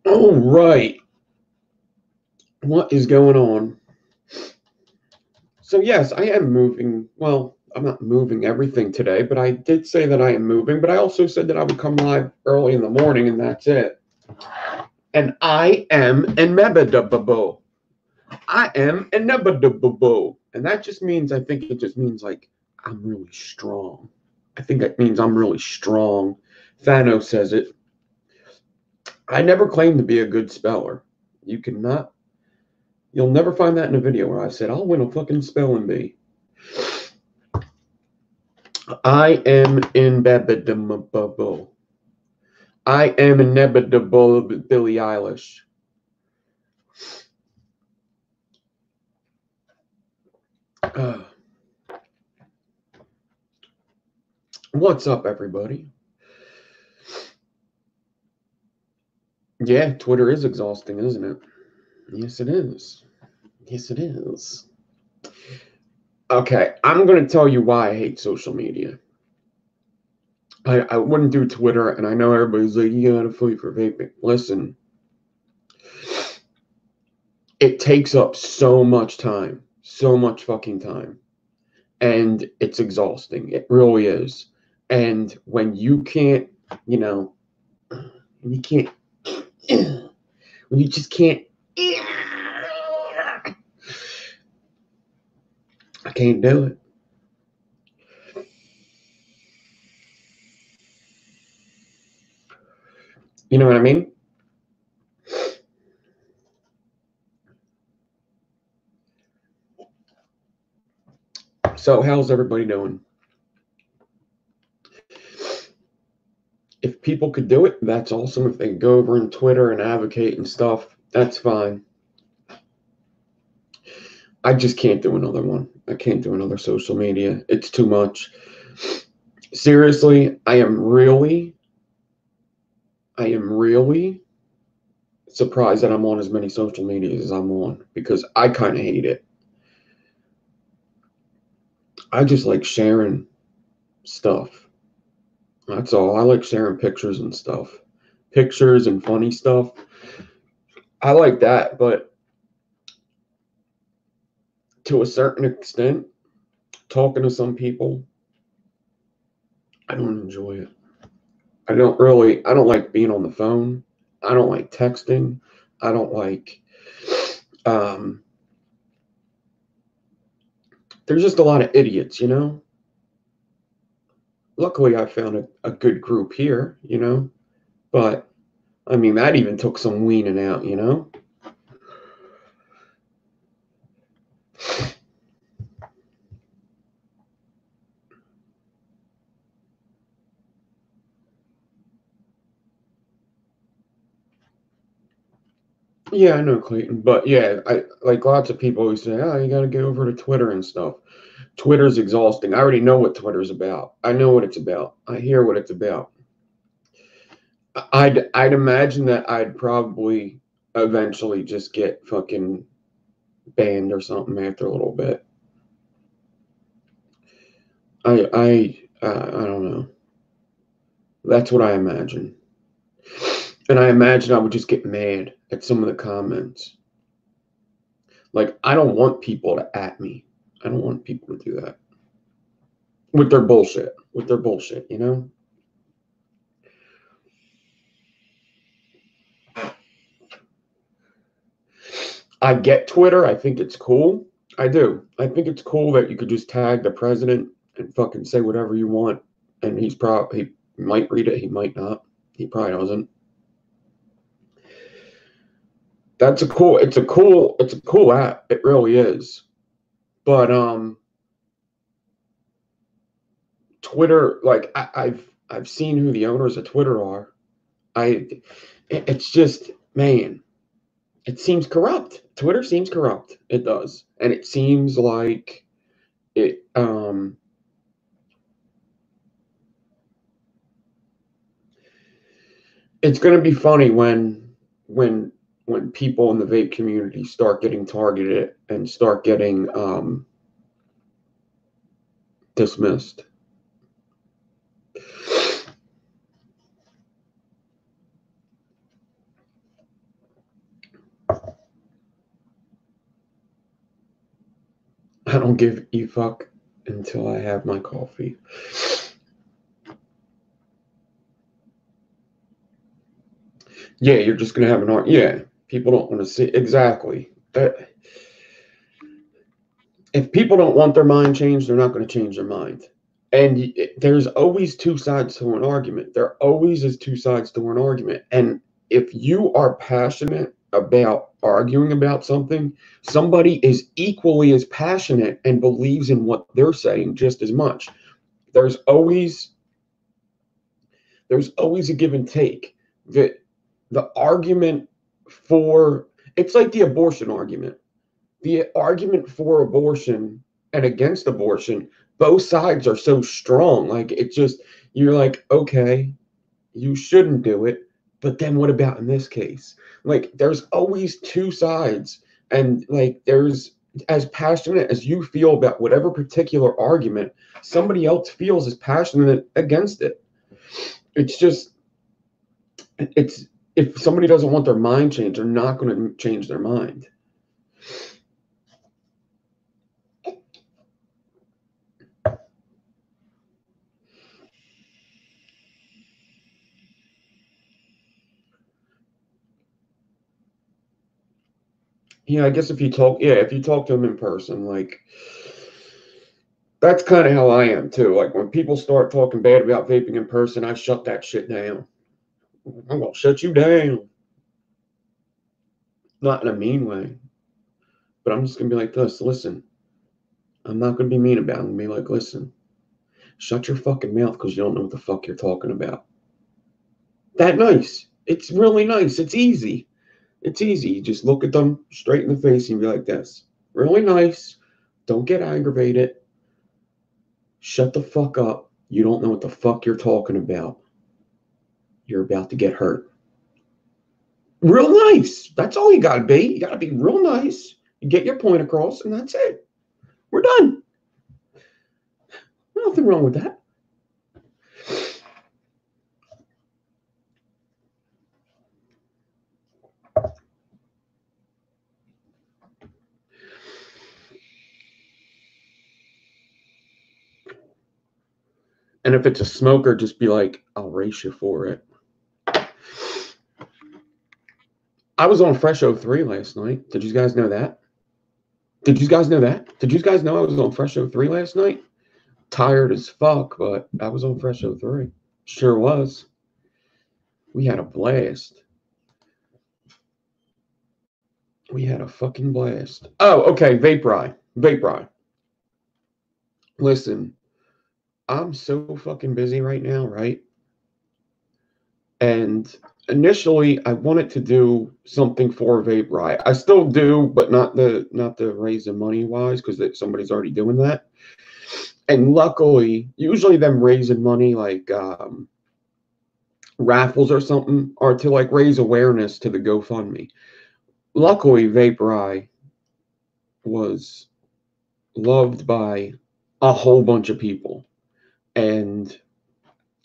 All right. What is going on? So yes, I am moving. Well, I'm not moving everything today, but I did say that I am moving, but I also said that I would come live early in the morning, and that's it. And I am inebitable. I am inebitable. And that just means, I think it just means like I'm really strong. I think that means I'm really strong. Thanos says it. I never claimed to be a good speller. You'll never find that in a video where I said, I'll win a fucking spelling bee. I am inevitable. I am inevitable, Billie Eilish. What's up, everybody? Yeah, Twitter is exhausting, isn't it? Yes, it is. Yes, it is. Okay, I'm going to tell you why I hate social media. I wouldn't do Twitter, and I know everybody's like, you gotta fight for vaping. Listen, it takes up so much time, so much fucking time, and it's exhausting. It really is. And when you can't, when you just can't, I can't do it. You know what I mean? So how's everybody doing? If people could do it, that's awesome. If they could go over on Twitter and advocate and stuff, that's fine. I just can't do another one. I can't do another social media. It's too much. Seriously, I am really I am really surprised that I'm on as many social medias as I'm on, because I kind of hate it. I just like sharing stuff. That's all. I like sharing pictures and stuff. Pictures and funny stuff. I like that, but to a certain extent, talking to some people, I don't enjoy it. I don't like being on the phone. I don't like texting. I don't like, there's just a lot of idiots, you know? Luckily, I found a good group here, you know? But, I mean, that even took some weaning out, you know? Yeah, I know, Clayton. But yeah, I like lots of people always say, oh, you got to get over to Twitter and stuff. Twitter's exhausting. I already know what Twitter's about. I know what it's about. I hear what it's about. I'd imagine that I'd probably eventually just get fucking banned or something after a little bit. I don't know. That's what I imagine. And I imagine I would just get mad at some of the comments. Like, I don't want people to at me. I don't want people to do that. With their bullshit. With their bullshit, you know? I get Twitter. I think it's cool. I do. I think it's cool that you could just tag the president and fucking say whatever you want. And he might read it, he might not. He probably doesn't. It's a cool app. It really is. But Twitter, like I've seen who the owners of Twitter are. It's just, man, it seems corrupt. Twitter seems corrupt. It does. And it seems like it it's going to be funny when people in the vape community start getting targeted and start getting dismissed. I don't give a fuck until I have my coffee. Yeah, you're just going to have an art. Yeah, people don't want to see. Exactly. If people don't want their mind changed, they're not going to change their mind. And there's always two sides to an argument. There always is two sides to an argument. And if you are passionate about arguing about something, somebody is equally as passionate and believes in what they're saying just as much. There's always a give and take. The argument for, it's like the abortion argument. The argument for abortion and against abortion, both sides are so strong. Like, it just, you're like, okay, you shouldn't do it, but then what about in this case? Like, there's always two sides, and like, there's, as passionate as you feel about whatever particular argument, somebody else feels as passionate against it. It's just, it's, if somebody doesn't want their mind changed, they're not going to change their mind. Yeah, I guess if you talk to them in person, like, that's kind of how I am too. Like, when people start talking bad about vaping in person, I shut that shit down. I'm gonna shut you down. Not in a mean way, but I'm just gonna be like this. Listen, I'm not gonna be mean about it. I'm gonna be like, listen, shut your fucking mouth because you don't know what the fuck you're talking about. That nice. It's really nice. It's easy. It's easy. You just look at them straight in the face and be like this. Really nice. Don't get aggravated. Shut the fuck up. You don't know what the fuck you're talking about. You're about to get hurt. Real nice. That's all you got to be. You got to be real nice. You get your point across, and that's it. We're done. Nothing wrong with that. And if it's a smoker, just be like, I'll race you for it. I was on Fresh 03 last night. Did you guys know that? Did you guys know that? Did you guys know I was on Fresh 03 last night? Tired as fuck, but I was on Fresh 03. Sure was. We had a blast. We had a fucking blast. Oh, okay. Vape Rye. Listen, I'm so fucking busy right now, right? And initially, I wanted to do something for Vape Rye. I still do, but not the raising money wise, because somebody's already doing that. And luckily, usually them raising money like raffles or something are to like raise awareness to the GoFundMe. Luckily, Vape Rye was loved by a whole bunch of people, and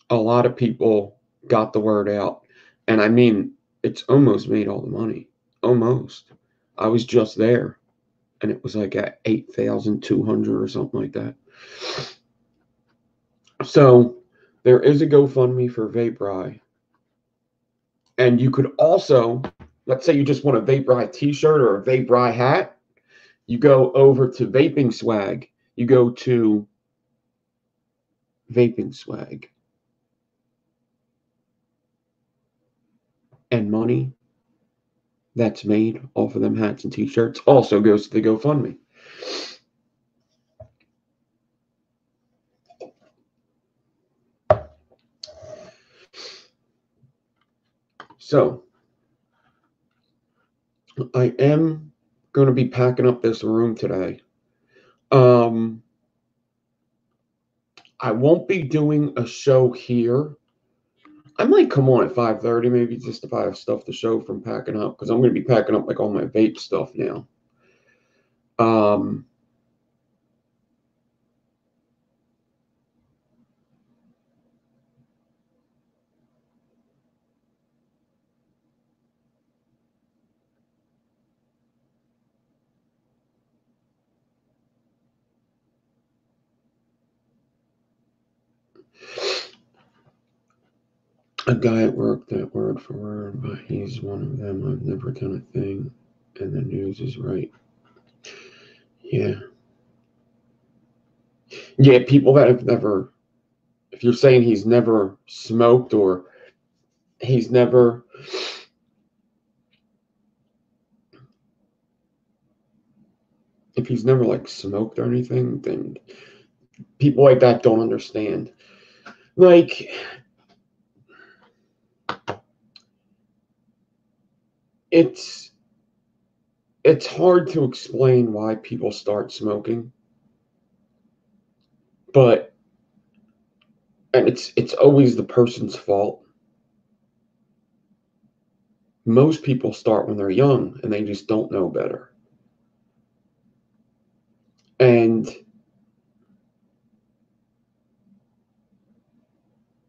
a lot of people got the word out. And I mean, it's almost made all the money. Almost. I was just there, and it was like at 8,200 or something like that. So there is a GoFundMe for Vape Rye. And you could also, let's say you just want a Vape Rye t-shirt or a Vape Rye hat, you go over to Vaping Swag. You go to Vaping Swag. And money that's made off of them hats and t-shirts also goes to the GoFundMe. So I am going to be packing up this room today. I won't be doing a show here. I might come on at 5:30, maybe, just if I have stuff to show from packing up, because I'm going to be packing up like all my vape stuff now. A guy at work that word for word, but he's one of them. I've never done a thing, and the news is right. Yeah. Yeah, people that have never, if you're saying he's never smoked or he's never, if he's never like smoked or anything, then people like that don't understand. Like, it's hard to explain why people start smoking, but, and it's always the person's fault. Most people start when they're young and they just don't know better. And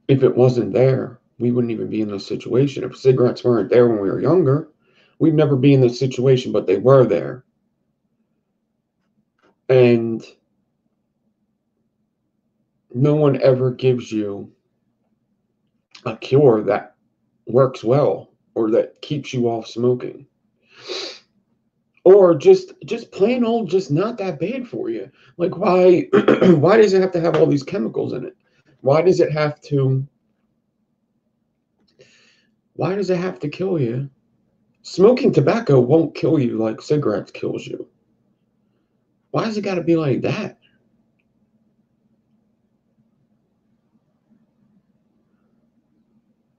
if it wasn't there, we wouldn't even be in this situation. If cigarettes weren't there when we were younger, we'd never be in this situation, but they were there. And no one ever gives you a cure that works well or that keeps you off smoking. Or just plain old, just not that bad for you. Like, why why does it have to have all these chemicals in it? Why does it have to kill you? Smoking tobacco won't kill you like cigarettes kills you. Why does it got to be like that?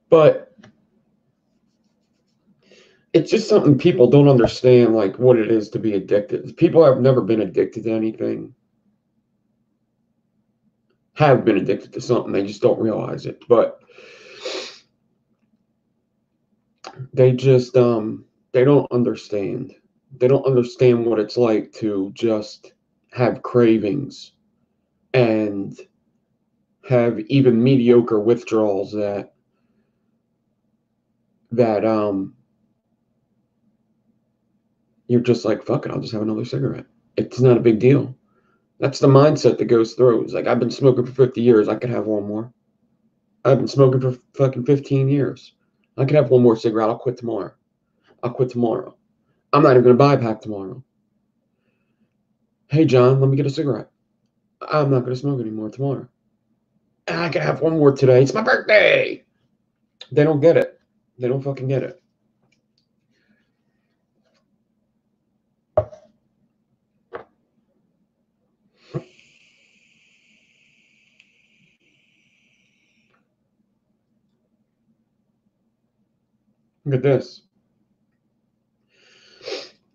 But it's just something people don't understand, like what it is to be addicted. People have never been addicted to anything, have been addicted to something, they just don't realize it. But they just they don't understand. They don't understand what it's like to just have cravings and have even mediocre withdrawals that you're just like, fuck it, I'll just have another cigarette. It's not a big deal. That's the mindset that goes through. It's like, I've been smoking for 50 years. I could have one more. I've been smoking for fucking 15 years. I could have one more cigarette. I'll quit tomorrow. I'll quit tomorrow. I'm not even going to buy a pack tomorrow. Hey, John, let me get a cigarette. I'm not going to smoke anymore tomorrow. I can have one more today. It's my birthday. They don't get it. They don't fucking get it. Look at this.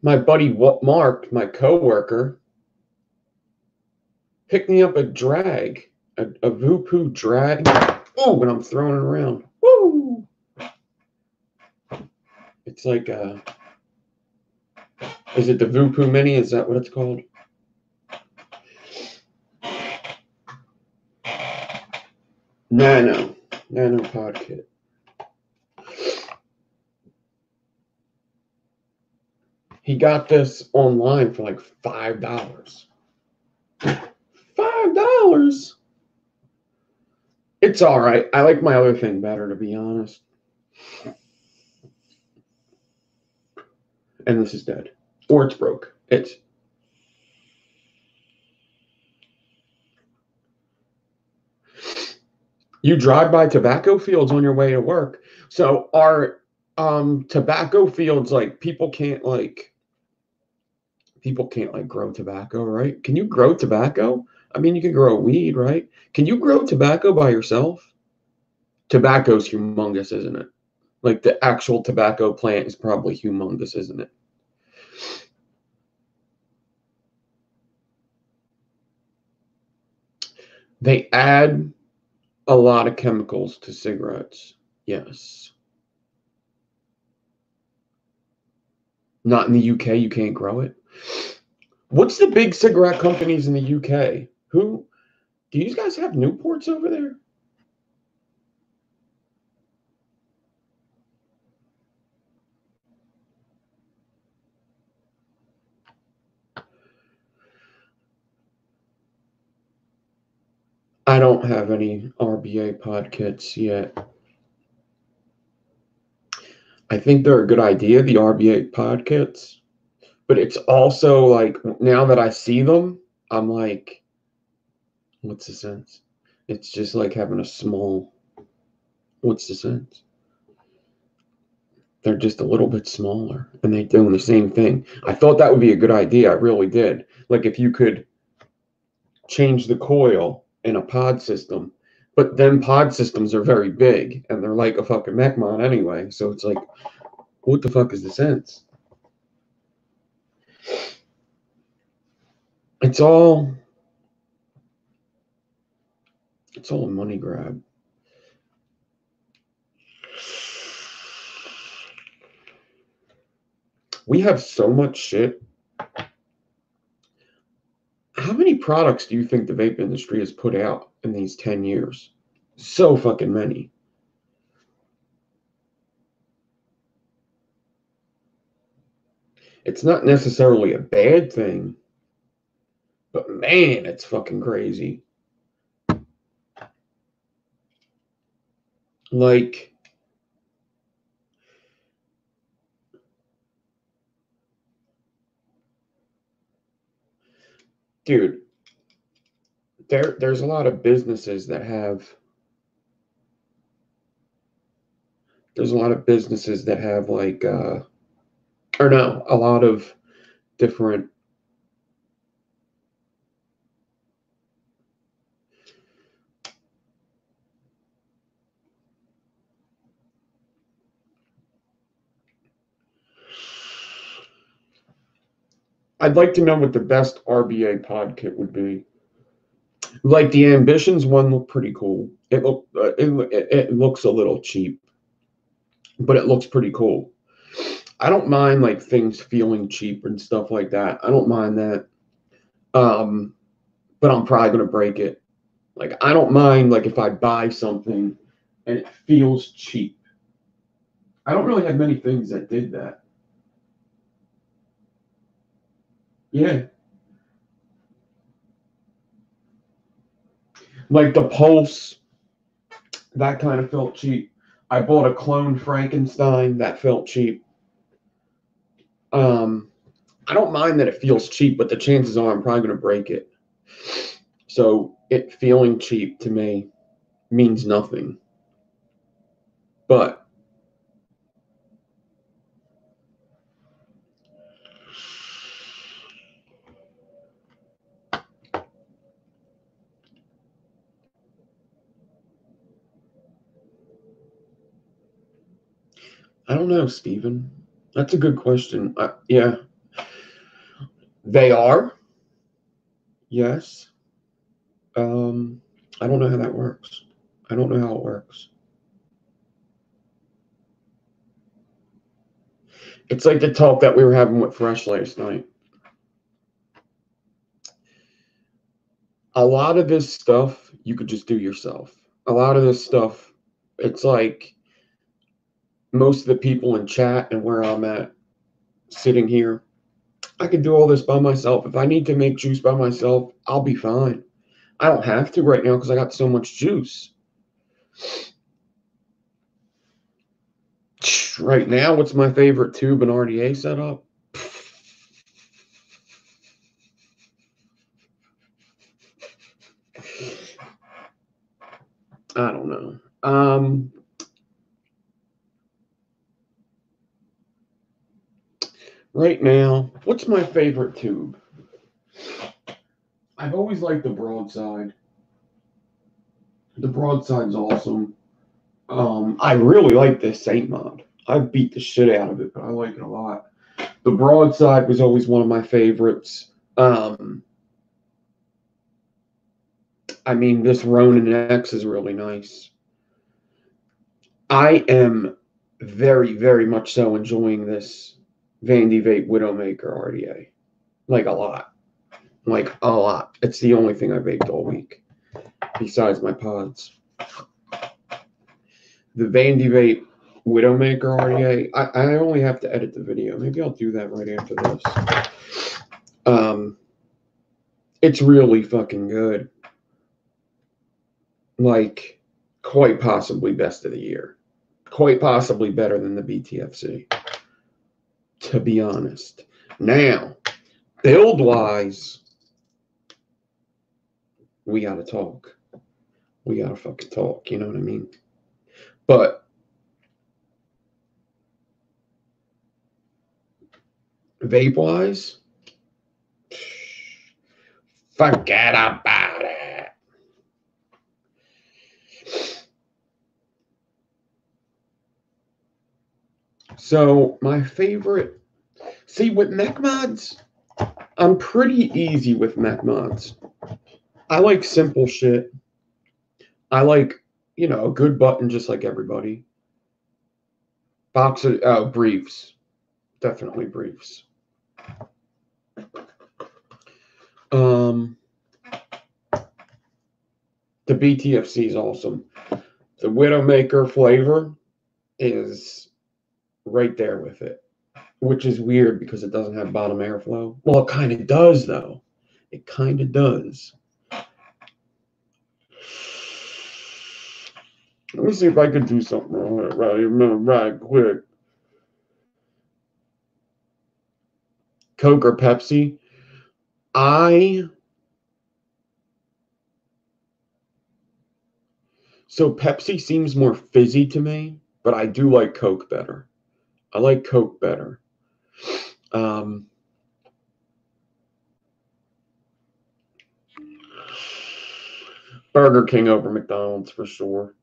My buddy Mark, my coworker, picked me up a drag, a Voopoo drag. Ooh, and I'm throwing it around. Woo! It's like is it the Voopoo Mini? Is that what it's called? Nano Pocket. He got this online for like $5. $5. It's all right. I like my other thing better, to be honest. And this is dead, or it's broke. You drive by tobacco fields on your way to work. So are tobacco fields like people can't grow tobacco, right? Can you grow tobacco? I mean, you can grow weed, right? Can you grow tobacco by yourself? Tobacco's humongous, isn't it? Like the actual tobacco plant is probably humongous, isn't it? They add a lot of chemicals to cigarettes. Yes. Not in the UK, you can't grow it. What's the big cigarette companies in the UK? Do you guys have Newports over there? I don't have any RBA pod kits yet. I think they're a good idea, the RBA pod kits. But it's also like, now that I see them, I'm like, what's the sense? It's just like having a small, what's the sense? They're just a little bit smaller and they're doing the same thing. I thought that would be a good idea. I really did. Like if you could change the coil in a pod system, but then pod systems are very big and they're like a fucking McMod anyway. So it's like, what the fuck is the sense? It's all a money grab. We have so much shit. How many products do you think the vape industry has put out in these 10 years? So fucking many. It's not necessarily a bad thing, but man, it's fucking crazy. Like, dude, there's a lot of businesses that have like or no, a lot of different I'd like to know what the best RBA pod kit would be. Like the Ambitions one looked pretty cool. It looks a little cheap. but it looks pretty cool. I don't mind like things feeling cheap and stuff like that. I don't mind that. But I'm probably gonna break it. Like I don't mind like if I buy something and it feels cheap. I don't really have many things that did that. Yeah. Like the Pulse, that kind of felt cheap. I bought a clone Frankenstein that felt cheap. Um, I don't mind that it feels cheap, but the chances are I'm probably going to break it. So it feeling cheap to me means nothing. But I don't know, Stephen. That's a good question. Yeah, they are. Yes. I don't know how that works. I don't know how it works. It's like the talk that we were having with Fresh last night. A lot of this stuff you could just do yourself. A lot of this stuff, it's like most of the people in chat and where I'm at sitting here, I could do all this by myself. If I need to make juice by myself, I'll be fine. I don't have to right now because I got so much juice. Right now, what's my favorite tube and RDA setup? I don't know. Right now, what's my favorite tube? I've always liked the broadside. The broadside's awesome. I really like this Saint mod. I beat the shit out of it, but I like it a lot. The broadside was always one of my favorites. I mean, this Ronin X is really nice. I am very, very much so enjoying this Vandy Vape Widowmaker RDA. Like a lot. Like a lot. It's the only thing I vaped all week. Besides my pods. The Vandy Vape Widowmaker RDA. I only have to edit the video. Maybe I'll do that right after this. It's really fucking good. Like, quite possibly best of the year. Quite possibly better than the BTFC. To be honest. Now, build-wise, we gotta talk. We gotta fucking talk, you know what I mean? But vape-wise, forget about it. So my favorite, see with mech mods, I'm pretty easy with mech mods. I like simple shit. I like, you know, a good button just like everybody. Box of briefs, definitely briefs. The BTFC is awesome. The Widowmaker flavor is right there with it, which is weird because it doesn't have bottom airflow. Well, it kind of does, though. It kind of does. Let me see if I can do something right quick. Coke or Pepsi? So Pepsi seems more fizzy to me, but I do like Coke better. I like Coke better. Burger King over McDonald's for sure.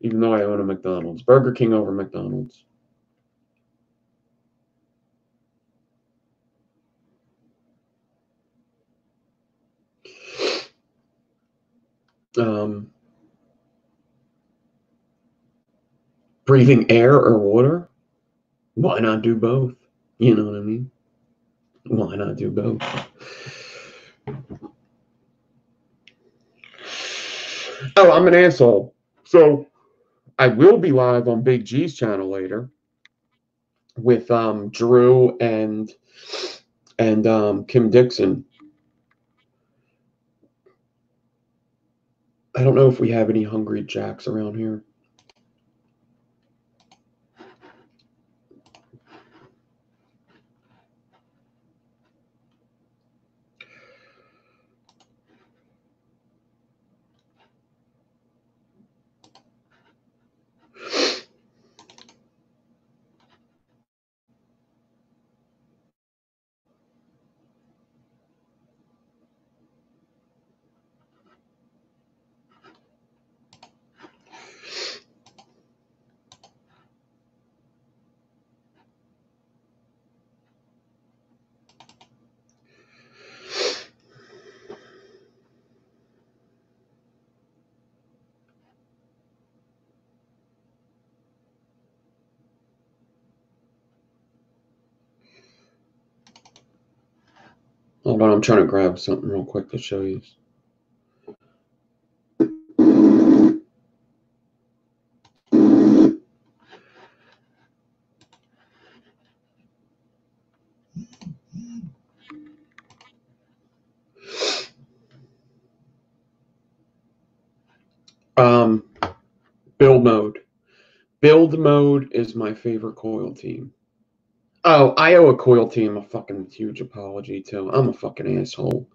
Even though I own a McDonald's. Burger King over McDonald's. Breathing air or water? Why not do both? You know what I mean? Why not do both? Oh, I'm an asshole. So I will be live on Biggeez channel later with Drew and Kim Dixon. I don't know if we have any Hungry Jacks around here. Hold on, I'm trying to grab something real quick to show you. Build mode. Build mode is my favorite Coil Team. Oh, I owe a Coil Team a fucking huge apology too. I'm a fucking asshole.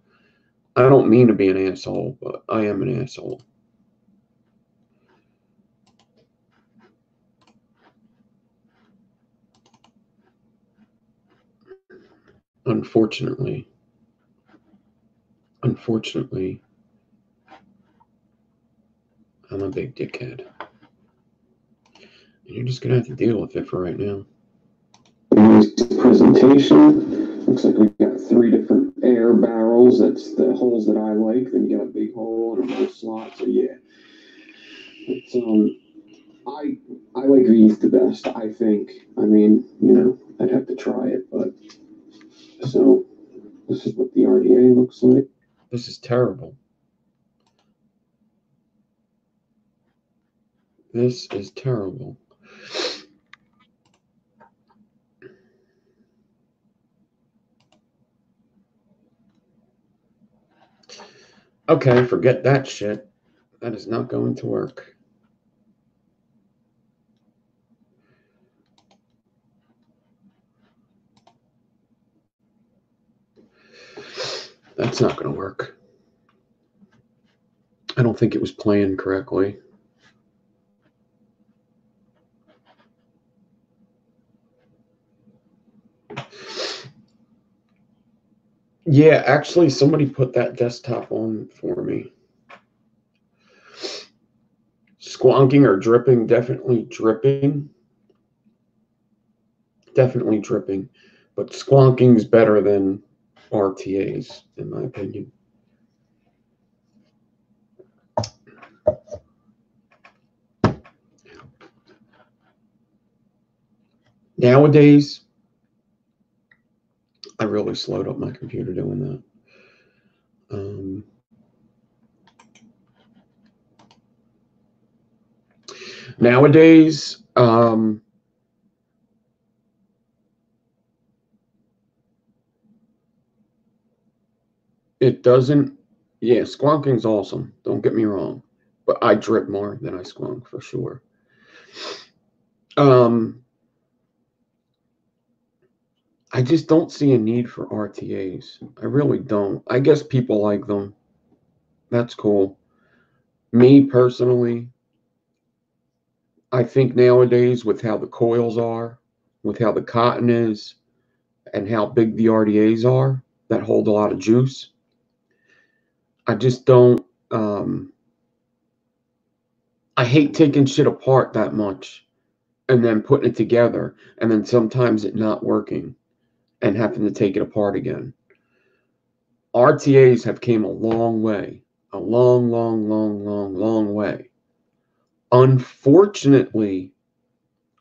I don't mean to be an asshole, but I am an asshole. Unfortunately, I'm a big dickhead. And you're just gonna have to deal with it for right now. Presentation. Looks like we've got 3 different air barrels. That's the holes that I like. Then you got a big hole and a little slot. So yeah, it's I like these the best. I think. I mean, you know, I'd have to try it, but so this is what the RDNA looks like. This is terrible. This is terrible. Okay, forget that shit. That is not going to work. That's not going to work. I don't think it was planned correctly. Yeah, actually, somebody put that desktop on for me. Squonking or dripping, definitely dripping. Definitely dripping. But squonking is better than RTAs, in my opinion. Nowadays, I really slowed up my computer doing that. Nowadays, it doesn't. Yeah, squonking's awesome. Don't get me wrong, but I drip more than I squonk for sure. I just don't see a need for RTAs. I really don't. I guess people like them. That's cool. Me personally, I think nowadays with how the coils are, with how the cotton is, and how big the RDAs are that hold a lot of juice, I just don't. I hate taking shit apart that much and then putting it together and then sometimes it not working and having to take it apart again. RTAs have came a long way. A long way. Unfortunately,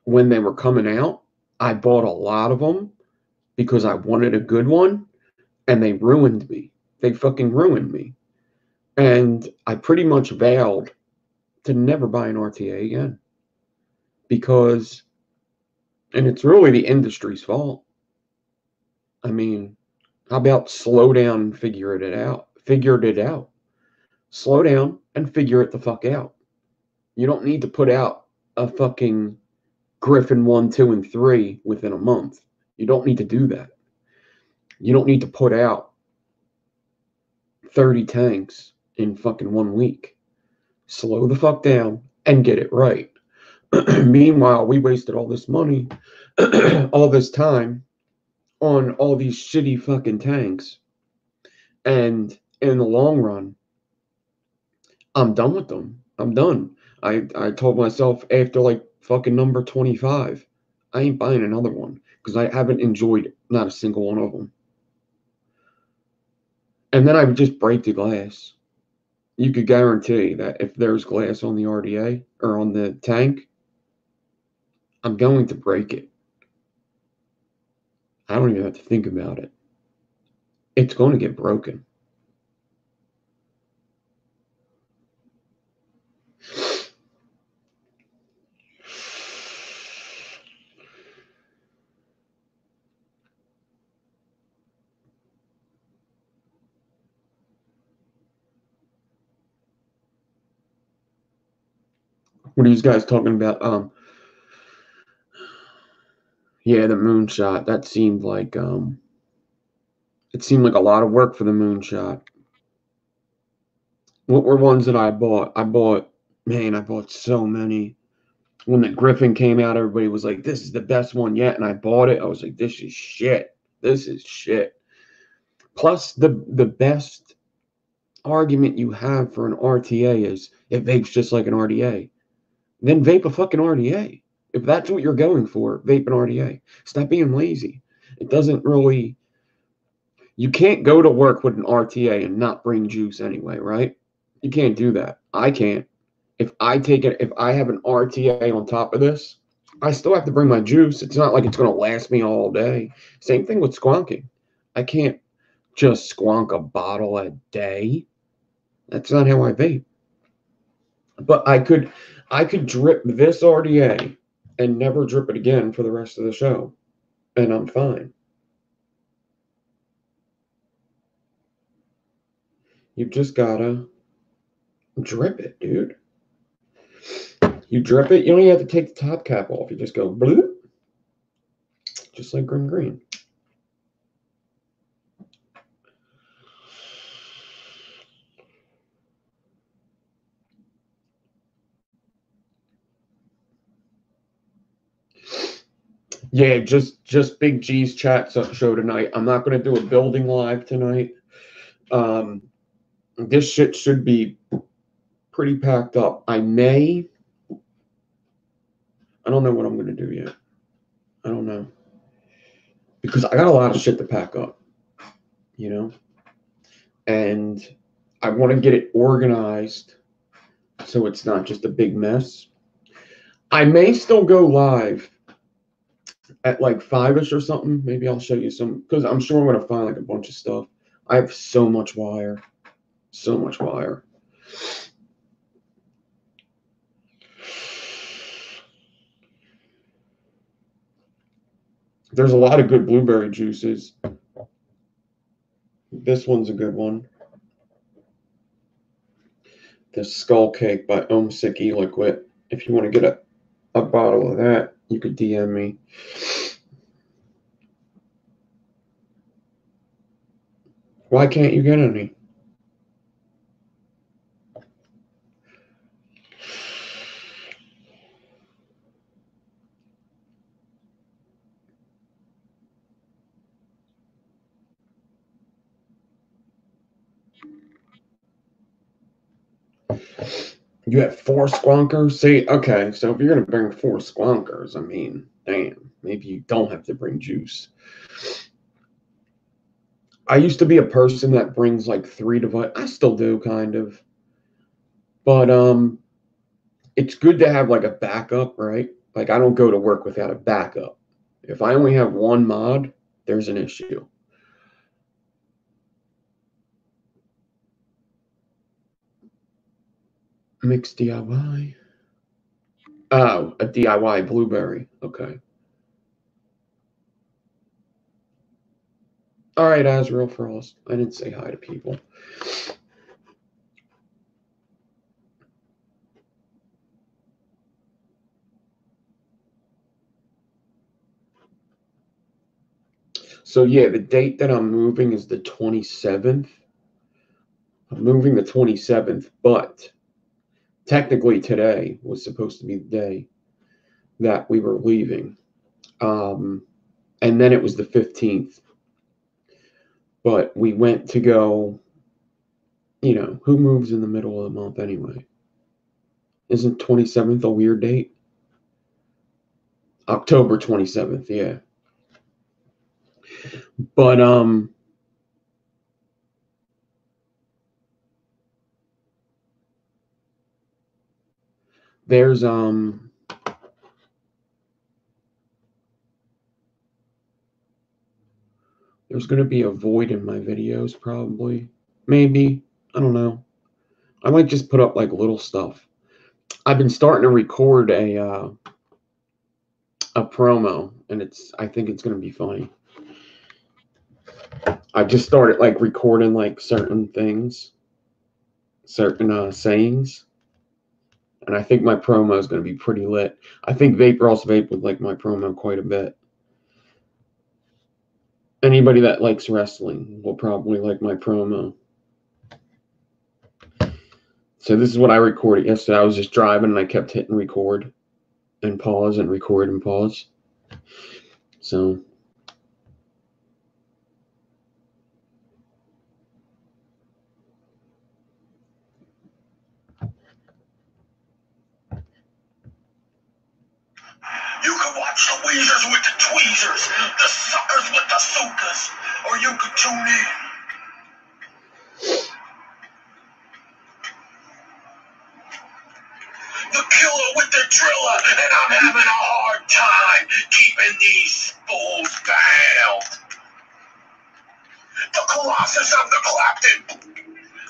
when they were coming out, I bought a lot of them because I wanted a good one, and they ruined me. They fucking ruined me. And I pretty much vowed to never buy an RTA again because, and it's really the industry's fault. I mean, how about slow down and figure it out? Figured it out. Slow down and figure it the fuck out. You don't need to put out a fucking Griffin 1, 2, and 3 within a month. You don't need to do that. You don't need to put out 30 tanks in fucking 1 week. Slow the fuck down and get it right. Meanwhile, we wasted all this money, all this time on all these shitty fucking tanks. And in the long run, I'm done with them. I'm done. I told myself after like fucking number 25, I ain't buying another one because I haven't enjoyed not a single one of them. And then I would just break the glass. You could guarantee that if there's glass on the RDA or on the tank, I'm going to break it. I don't even have to think about it. It's going to get broken. What are you guys talking about? Yeah, the Moonshot. That seemed like it seemed like a lot of work for the Moonshot. What were ones that I bought? I bought so many. When the Griffin came out, everybody was like, "This is the best one yet," and I bought it. I was like, "This is shit. This is shit." Plus, the best argument you have for an RTA is it vapes just like an RDA. Then vape a fucking RDA. If that's what you're going for, vape an RDA. Stop being lazy. It doesn't really. You can't go to work with an RTA and not bring juice anyway, right? You can't do that. I can't. If I have an RTA on top of this, I still have to bring my juice. It's not like it's going to last me all day. Same thing with squonking. I can't just squonk a bottle a day. That's not how I vape. But I could drip this RDA and never drip it again for the rest of the show, and I'm fine. You just gotta drip it, dude. You drip it, you don't even have to take the top cap off. You just go bloop, just like green. Yeah, just Biggeez chat show tonight. I'm not going to do a building live tonight. This shit should be pretty packed up. I don't know what I'm going to do yet. I don't know. Because I got a lot of shit to pack up, you know? And I want to get it organized so it's not just a big mess. I may still go live at like 5-ish or something. Maybe I'll show you some, because I'm sure I'm going to find like a bunch of stuff. I have so much wire. So much wire. There's a lot of good blueberry juices. This one's a good one. The Skull Cake by Sick E-Liquid. If you want to get a bottle of that, you could DM me. Why can't you get any? You have 4 squonkers? See, okay, so if you're going to bring 4 squonkers, I mean, damn, maybe you don't have to bring juice. I used to be a person that brings like 3 devices. I still do, kind of. But it's good to have like a backup, right? Like, I don't go to work without a backup. If I only have one mod, there's an issue. Mixed DIY. Oh, a DIY blueberry. Okay. All right, Azrael Frost. I didn't say hi to people. So, yeah, the date that I'm moving is the 27th. I'm moving the 27th, but technically today was supposed to be the day that we were leaving. And then it was the 15th. But we went to go, you know, who moves in the middle of the month anyway? Isn't 27th a weird date? October 27th, yeah. But there's going to be a void in my videos probably. Maybe, I don't know. I might just put up like little stuff. I've been starting to record a promo, and I think it's going to be funny. I just started like recording like certain things, certain sayings, and I think my promo is going to be pretty lit. I think Vape Ross Vape would like my promo quite a bit. Anybody that likes wrestling will probably like my promo. So this is what I recorded yesterday. I was just driving and I kept hitting record and pause and record and pause. So you can watch the Weezers with the tweezers, the suckers with the sukas, or you could tune in. The killer with the driller, and I'm having a hard time keeping these fools down. The Colossus of the Clapton,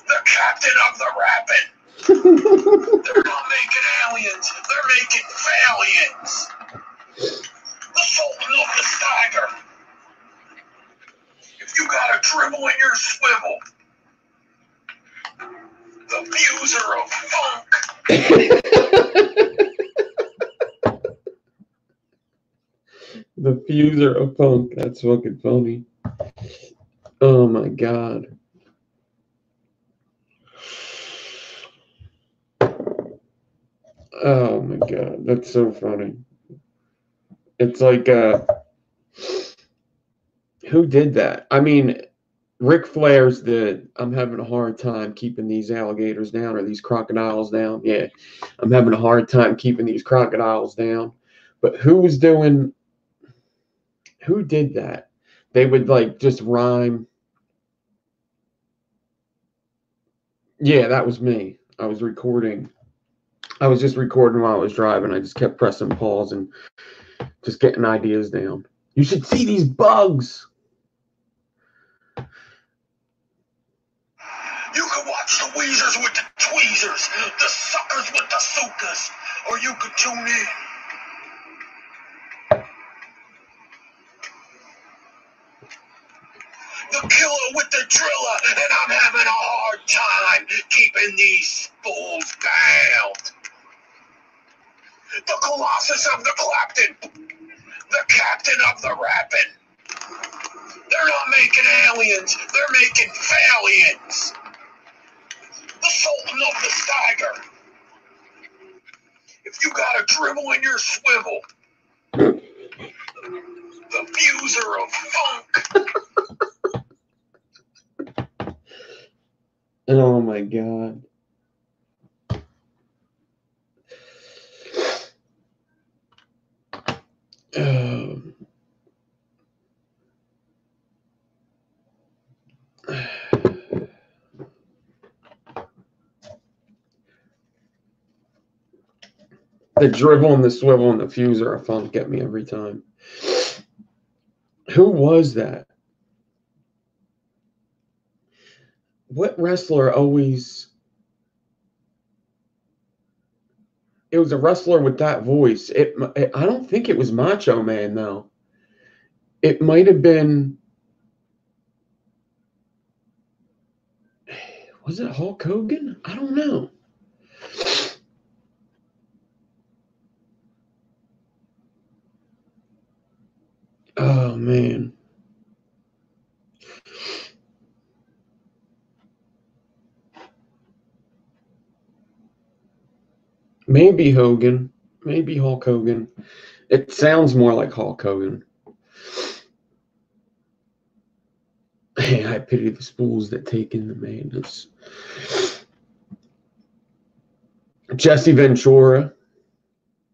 the captain of the rapping. They're not making aliens, they're making failians. The Sultan of the Stagger. If you got a dribble in your swivel, the fuser of funk. the fuser of funk. That's fucking funny. Oh my god. Oh my god, that's so funny. It's like, who did that? I mean, Ric Flair's I'm having a hard time keeping these alligators down or these crocodiles down. Yeah, I'm having a hard time keeping these crocodiles down. But who did that? They would like just rhyme. Yeah, that was me. I was recording. I was just recording while I was driving. I just kept pressing pause and just getting ideas down. You should see these bugs. You can watch the Weezers with the tweezers, the suckers with the sukas, or you could tune in. The killer with the driller, and I'm having a hard time keeping these fools down. The Colossus of the Clapton, the captain of the rapping. They're not making aliens, they're making failians. The Sultan of the Stagger. If you got a dribble in your swivel, the fuser of funk. Oh my god. The drivel and the swivel and the fuser are fun to get me every time. Who was that? What wrestler always... It was a wrestler with that voice. I don't think it was Macho Man, though. It might have been... Was it Hulk Hogan? I don't know. Oh, man. Maybe Hogan. Maybe Hulk Hogan. It sounds more like Hulk Hogan. Hey, I pity the fools that take in the madness. Jesse Ventura.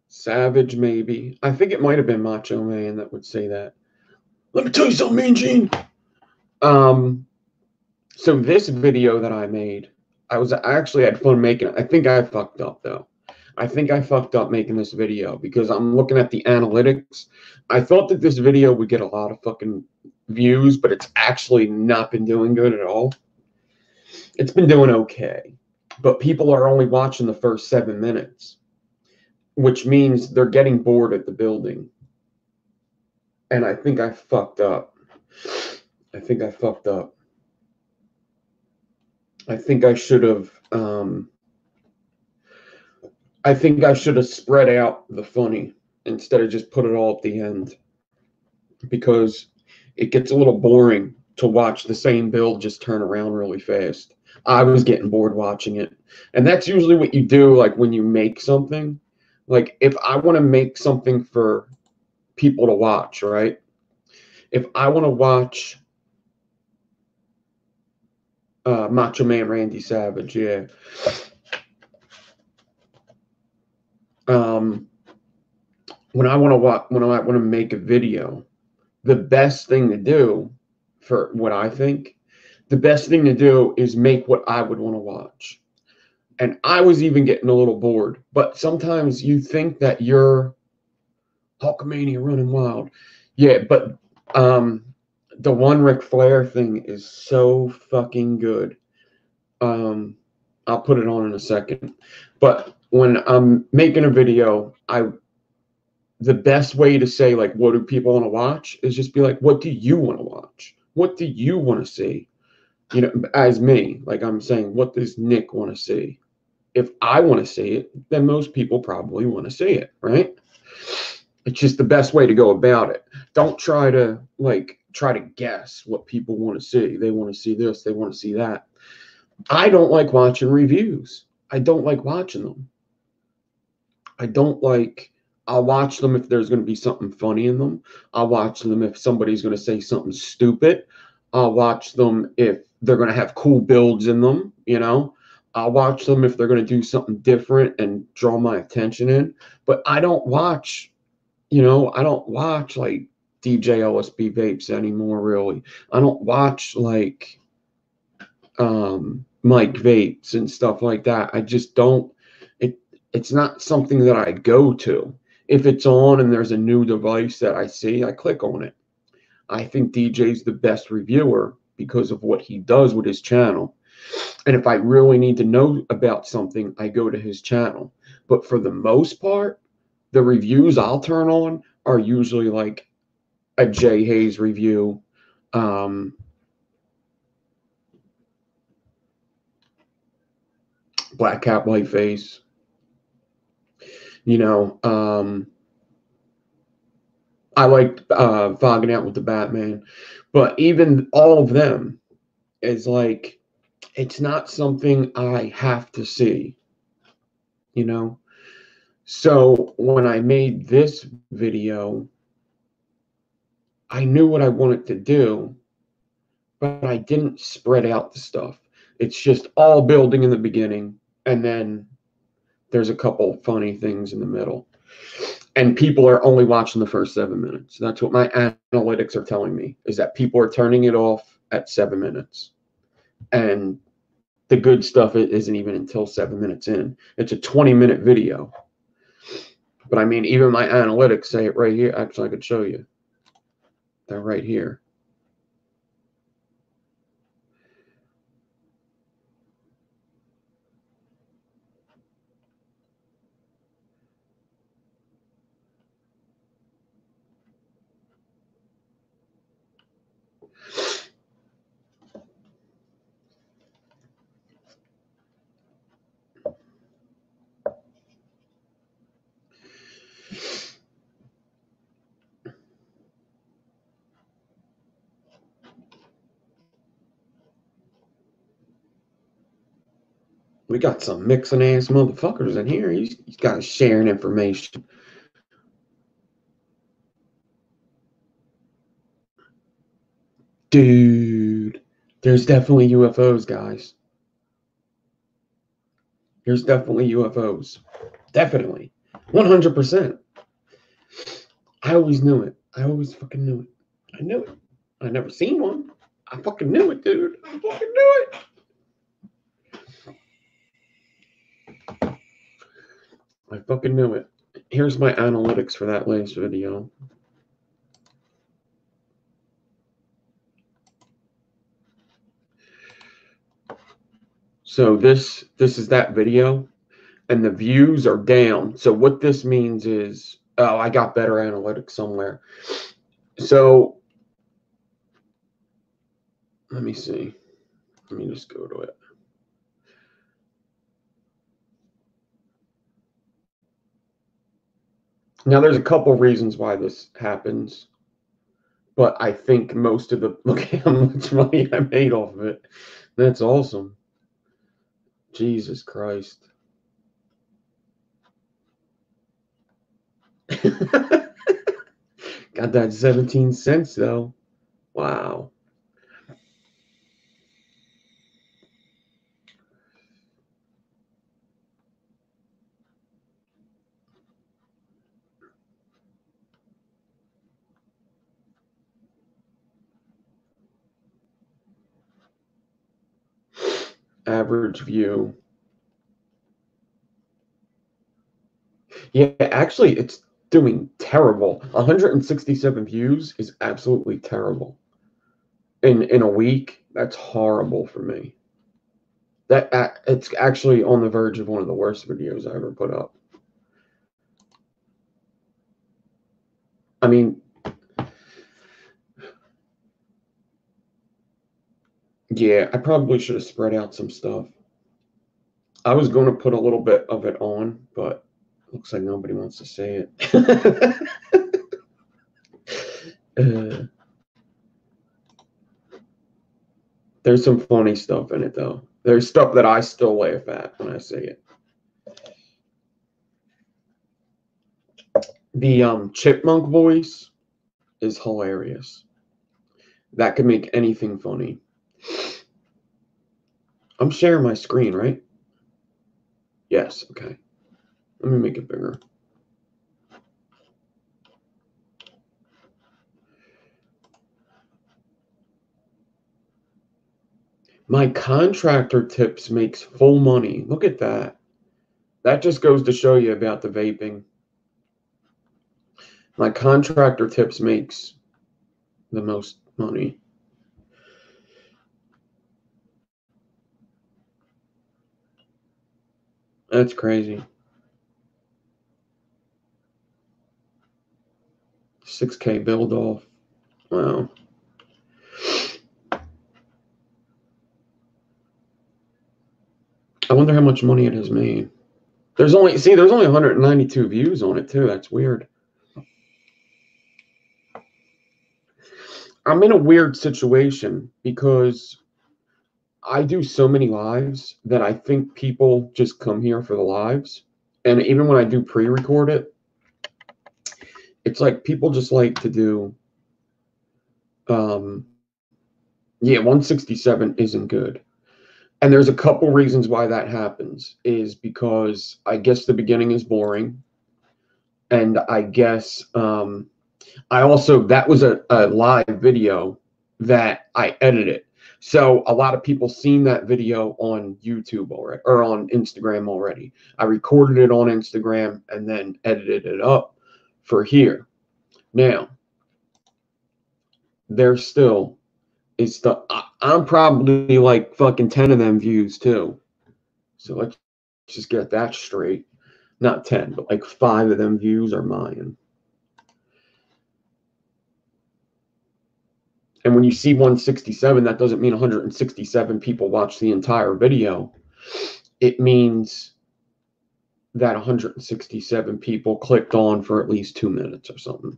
Savage, maybe. I think it might have been Macho Man that would say that. Let me tell you something, Mean Gene. So this video that I made, I actually had fun making it. I think I fucked up, though. I think I fucked up making this video because I'm looking at the analytics. I thought that this video would get a lot of fucking views, but it's actually not been doing good at all. It's been doing okay, but people are only watching the first 7 minutes, which means they're getting bored at the building. And I think I fucked up. I think I fucked up. I think I should have spread out the funny instead of just put it all at the end, because it gets a little boring to watch the same build just turn around really fast. I was getting bored watching it. And that's usually what you do, like when you make something. Like if I want to make something for people to watch, right? If I want to watch Macho Man Randy Savage, yeah. When I want to make a video, the best thing to do, for what I think, the best thing to do is make what I would want to watch. And I was even getting a little bored, but sometimes you think that you're Hulkamania running wild. Yeah, but the one Ric Flair thing is so fucking good. I'll put it on in a second. But when I'm making a video, the best way to say, like, what do people want to watch is just be like, what do you want to watch? What do you want to see? You know, as me, like I'm saying, what does Nick want to see? If I want to see it, then most people probably want to see it, right? It's just the best way to go about it. Don't try to guess what people want to see. They want to see this, they want to see that. I don't like watching reviews. I don't like watching them. I'll watch them if there's going to be something funny in them. I'll watch them if somebody's going to say something stupid. I'll watch them if they're going to have cool builds in them, you know. I'll watch them if they're going to do something different and draw my attention in. But I don't watch, like DJ LSB Vapes anymore, really. I don't watch like Mike Vapes and stuff like that. I just don't. It's not something that I go to. If it's on and there's a new device that I see, I click on it. I think DJ's the best reviewer because of what he does with his channel. And if I really need to know about something, I go to his channel. But for the most part, the reviews I'll turn on are usually like a Jay Hayes review, Black Cat, White Face. I like Fogging Out with the Batman. But even all of them is like, it's not something I have to see, you know? So when I made this video, I knew what I wanted to do, but I didn't spread out the stuff. It's just all building in the beginning, and then there's a couple funny things in the middle. And people are only watching the first 7 minutes. That's what my analytics are telling me, is that people are turning it off at 7 minutes. And the good stuff isn't even until 7 minutes in. It's a 20-minute video. But I mean, even my analytics say it right here. Actually, I could show you. They're right here. We got some mixing ass motherfuckers in here. He's got sharing information. Dude, there's definitely UFOs, guys. There's definitely UFOs. Definitely. 100%. I always knew it. I always fucking knew it. I knew it. I never seen one. I fucking knew it, dude. I fucking knew it. I fucking knew it. Here's my analytics for that last video. So this is that video, and the views are down. So what this means is, oh, I got better analytics somewhere. So let me see. Let me just go to it. Now, there's a couple reasons why this happens, but I think most of the, look at how much money I made off of it. That's awesome. Jesus Christ. Got that 17 cents though. Wow. Average view. Yeah, actually, it's doing terrible. 167 views is absolutely terrible. In a week, that's horrible for me. That it's actually on the verge of one of the worst videos I ever put up. I mean, yeah, I probably should have spread out some stuff. I was going to put a little bit of it on, but looks like nobody wants to say it. There's some funny stuff in it, though. There's stuff that I still laugh at when I say it. The chipmunk voice is hilarious. That could make anything funny. I'm sharing my screen, right? Yes, okay. Let me make it bigger. My contractor tips makes full money. Look at that. That just goes to show you about the vaping. My contractor tips makes the most money. That's crazy. 6K build off. Wow. I wonder how much money it has made. There's only 192 views on it too. That's weird. I'm in a weird situation because I do so many lives that I think people just come here for the lives. And even when I do pre-record it, it's like people just like to do, yeah, 167 isn't good. And there's a couple reasons why that happens, is because I guess the beginning is boring. And I guess I also, that was a live video that I edited. So a lot of people seen that video on YouTube already, or on Instagram already. I recorded it on Instagram and then edited it up for here. Now, there still is stuff. I'm probably like fucking 10 of them views too. So let's just get that straight. Not 10, but like 5 of them views are mine. And when you see 167, that doesn't mean 167 people watch the entire video. It means that 167 people clicked on for at least 2 minutes or something.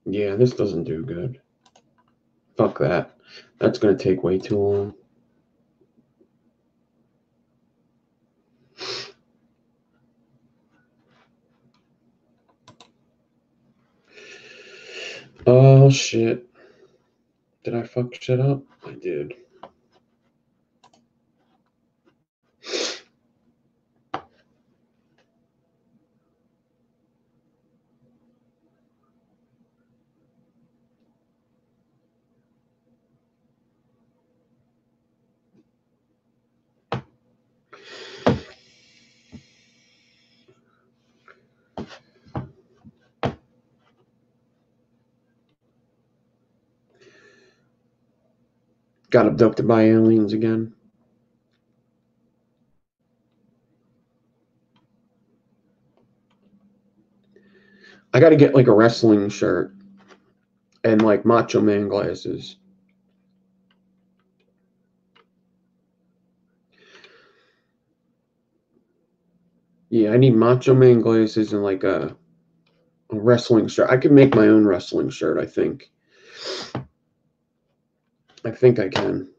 Yeah, this doesn't do good. Fuck that. That's going to take way too long. Oh, shit. Did I fuck shit up? I did. Got abducted by aliens again. I got to get like a wrestling shirt and like Macho Man glasses. Yeah, I need Macho Man glasses and like a wrestling shirt. I could make my own wrestling shirt, I think. I think I can.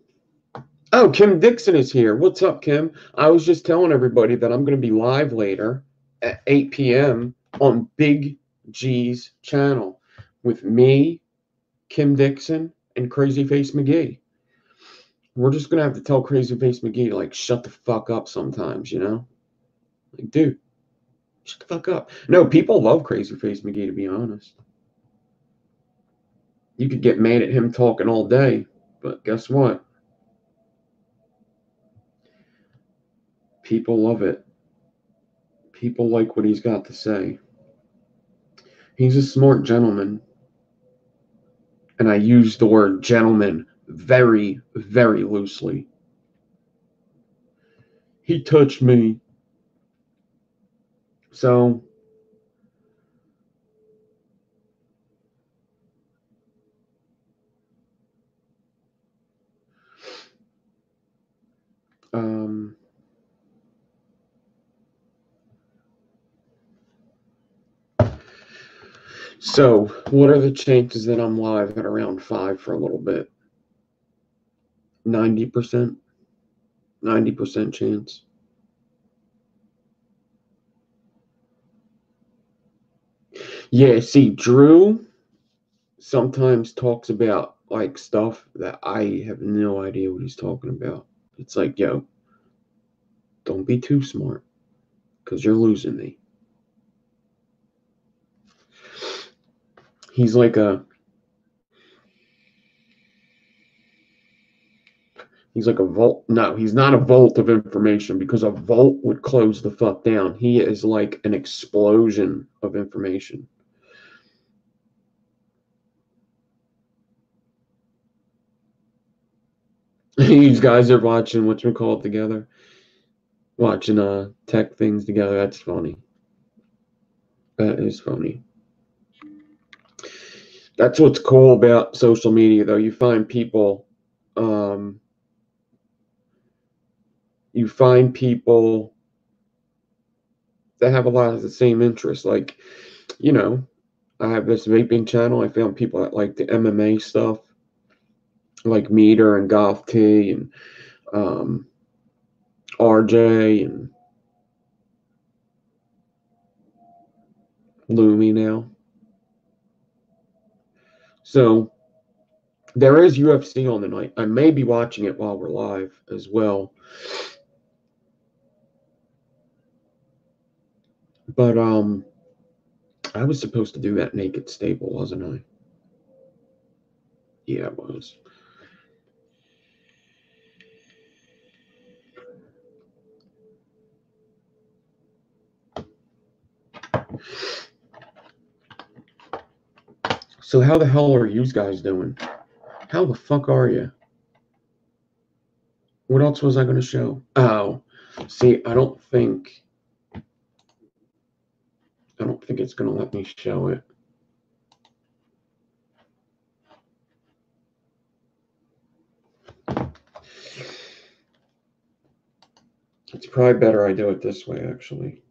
Oh, Kim Dixon is here. What's up, Kim? I was just telling everybody that I'm going to be live later at 8 p.m. on Biggeez channel with me, Kim Dixon, and Crazy Face McGee. We're just going to have to tell Crazy Face McGee to, like, shut the fuck up sometimes, you know? Like, dude, shut the fuck up. No, people love Crazy Face McGee, to be honest. You could get mad at him talking all day, but guess what? People love it. People like what he's got to say. He's a smart gentleman. And I use the word gentleman very, very loosely. He touched me. So, so what are the chances that I'm live at around 5 for a little bit? 90%? 90% chance. Yeah, see, Drew sometimes talks about like stuff that I have no idea what he's talking about. It's like, yo, don't be too smart because you're losing me. He's like a vault. No, he's not a vault of information because a vault would close the fuck down. He is like an explosion of information. These guys are watching whatchamacallit together. Watching tech things together. That's funny. That is funny. That's what's cool about social media, though. You find people that have a lot of the same interests. Like, you know, I have this vaping channel. I found people that like the MMA stuff, like Meter and Golf T and RJ and Lumi now. So there is UFC on tonight. I may be watching it while we're live as well. But I was supposed to do that naked stable, wasn't I? Yeah, it was. So how the hell are you guys doing? How the fuck are you? What else was I going to show? Oh, see, I don't think it's going to let me show it. It's probably better I do it this way, actually.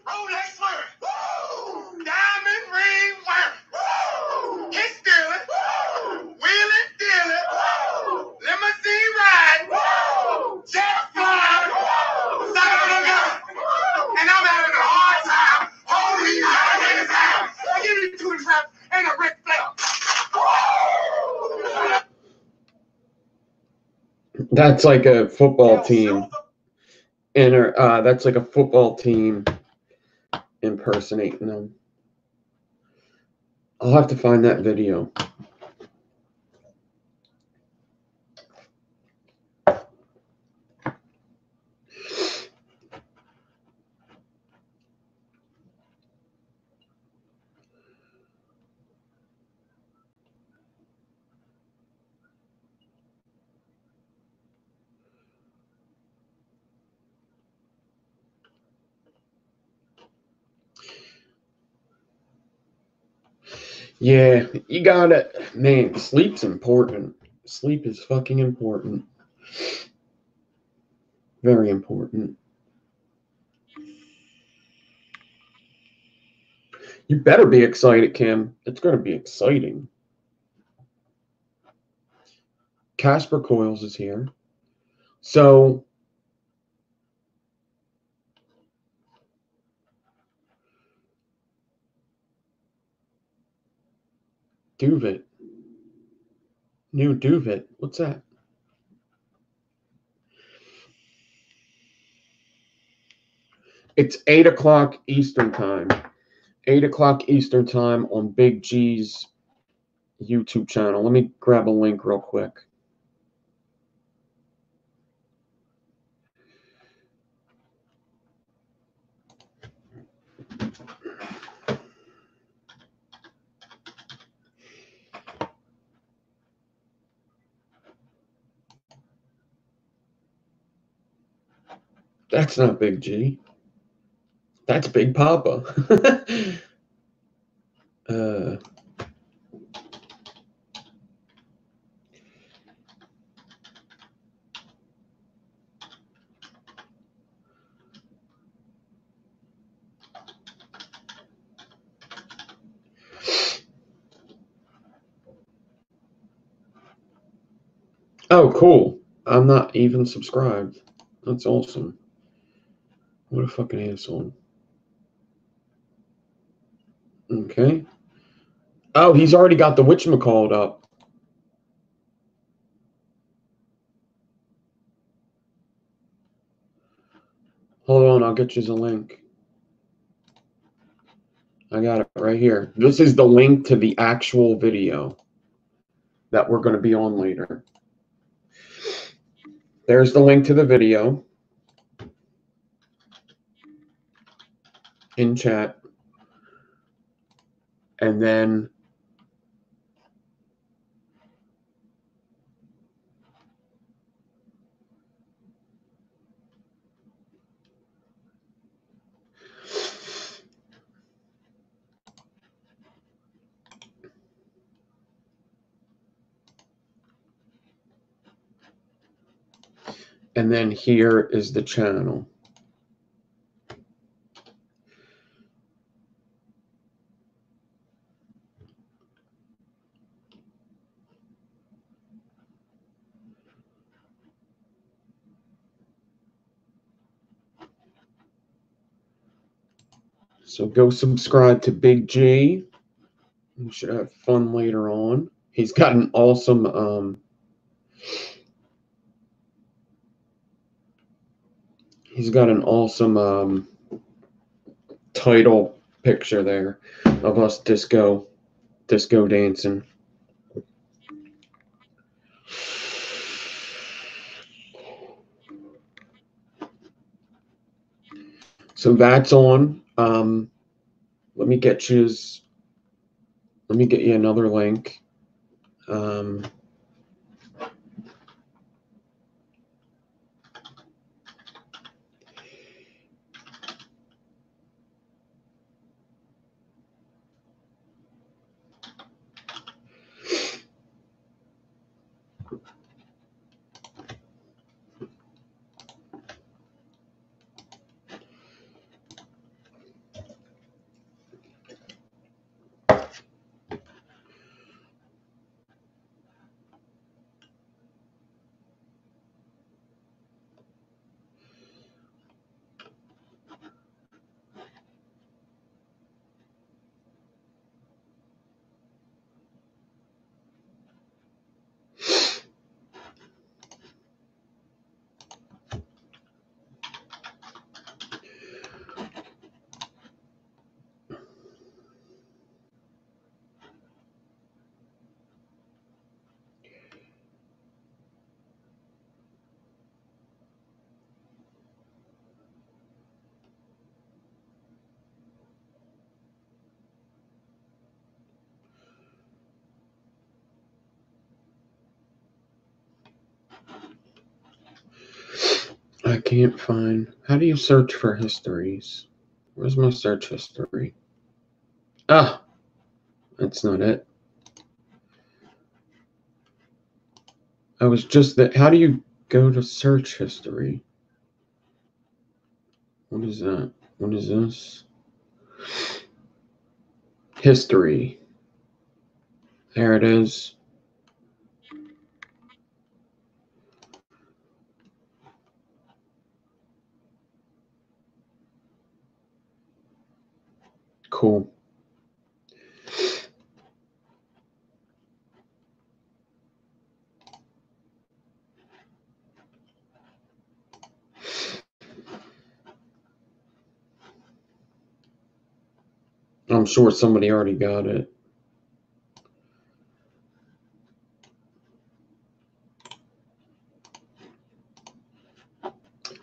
Rolex wearing. Woo! Diamond ring wearing. Woo! Kiss stealing. Woo! Wheeling dealing. Woo! Limousine riding. Woo! Jet flying. Woo! Son of a gun. Woo! And I'm having a hard time holding these high down. I give you 2 traps and a Ric Flair. That's like a football team. That's like a football team impersonating them. I'll have to find that video. Yeah, you gotta, man, sleep's important. Sleep is fucking important. Very important. You better be excited, Kim. It's gonna be exciting. Casper Coils is here. So, Duvet. New Duvet. What's that? It's 8 o'clock Eastern time. 8 o'clock Eastern time on Biggeez YouTube channel. Let me grab a link real quick. That's not Big G. That's Big Papa. Oh, cool. I'm not even subscribed. That's awesome. What a fucking asshole. Okay. Oh, he's already got the whatchamacallit up. Hold on, I'll get you the link. I got it right here. This is the link to the actual video that we're going to be on later. There's the link to the video in chat. And then here is the channel. So go subscribe to Biggeez. We should have fun later on. He's got an awesome title picture there of us disco dancing. So that's on. Let me get you another link. I can't find. How do you search for histories? Where's my search history? Ah, that's not it. I was just that. How do you go to search history? What is that? What is this? History. There it is. Cool. I'm sure somebody already got it.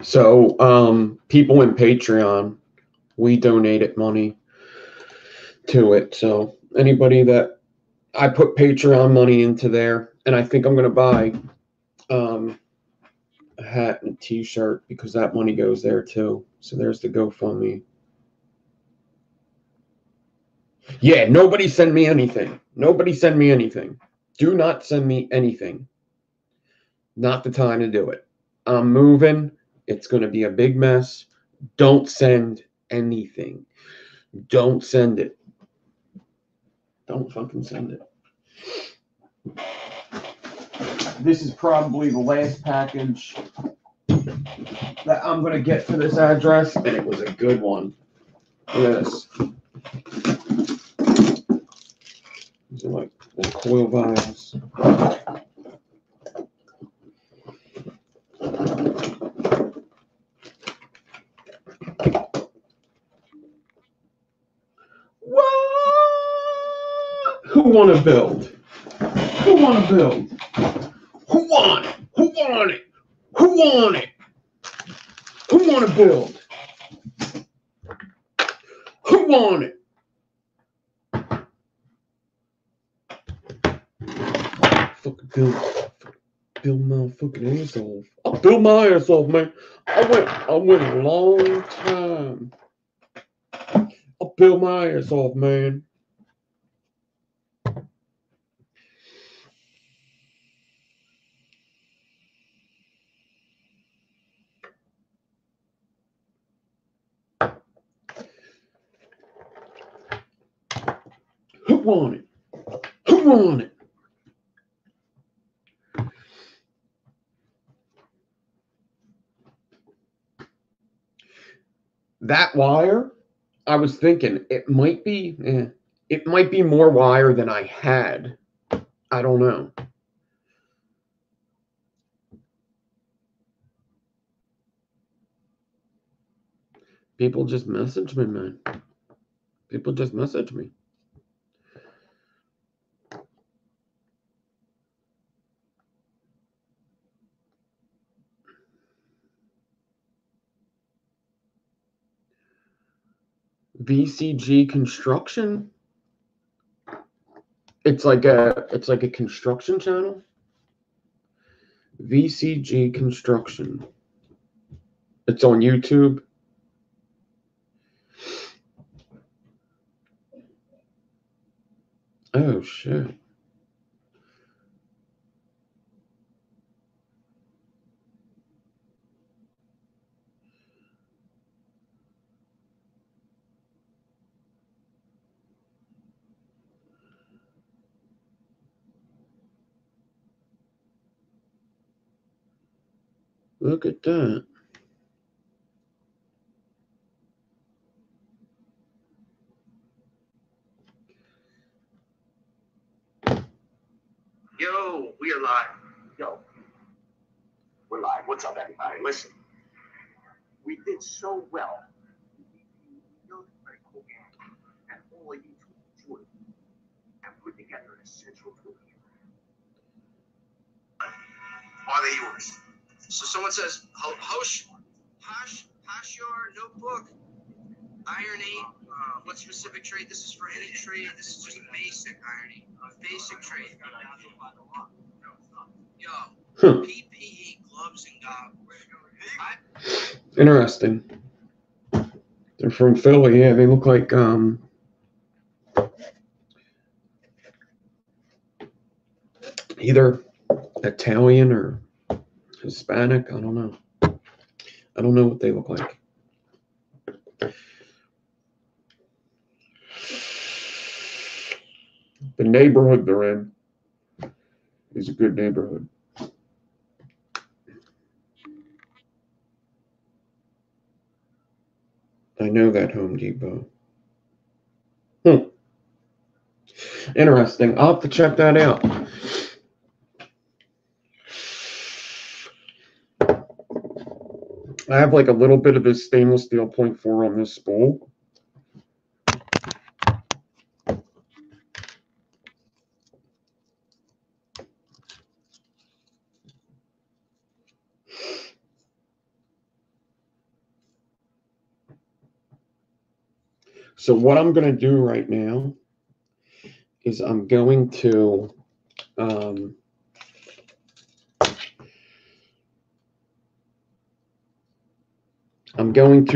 So, people in Patreon, we donated money to it. So anybody that I put Patreon money into there, and I think I'm going to buy a hat and a t-shirt because that money goes there too. So there's the GoFundMe. Yeah, nobody send me anything. Nobody send me anything. Do not send me anything. Not the time to do it. I'm moving. It's going to be a big mess. Don't send anything. Don't send it. Don't fucking send it. This is probably the last package that I'm going to get for this address, and it was a good one. Look at this. These are like the coil vials. want to build? Who want to build? Who want it? Who want it? Who want it? Who want to build? Who want it? Fucking build my fucking ass off. I'll build my ass off, man. I went a long time. I'll build my ass off, man. Who want it? Who want it? That wire, I was thinking it might be more wire than I had. I don't know. People just message me, man. People just message me. VCG Construction. It's like a construction channel. VCG Construction. It's on YouTube. Oh shit. Look at that. Yo, we are live. Yo, we're live. What's up, everybody? Listen, we did so well. Very cool game. And all of you to enjoy and put together an essential tool. Are they yours? So someone says, Hosh your notebook, irony. What specific trade? This is for any trade. This is just basic irony. Basic trade. Yo, PPE gloves and goggles. Interesting. They're from Philly. Yeah, they look like either Italian or Hispanic. I don't know. I don't know what they look like. The neighborhood they're in is a good neighborhood. I know that Home Depot. Interesting. I'll have to check that out. I have like a little bit of this stainless steel 0.4 on this spool. So what I'm going to do right now is I'm going to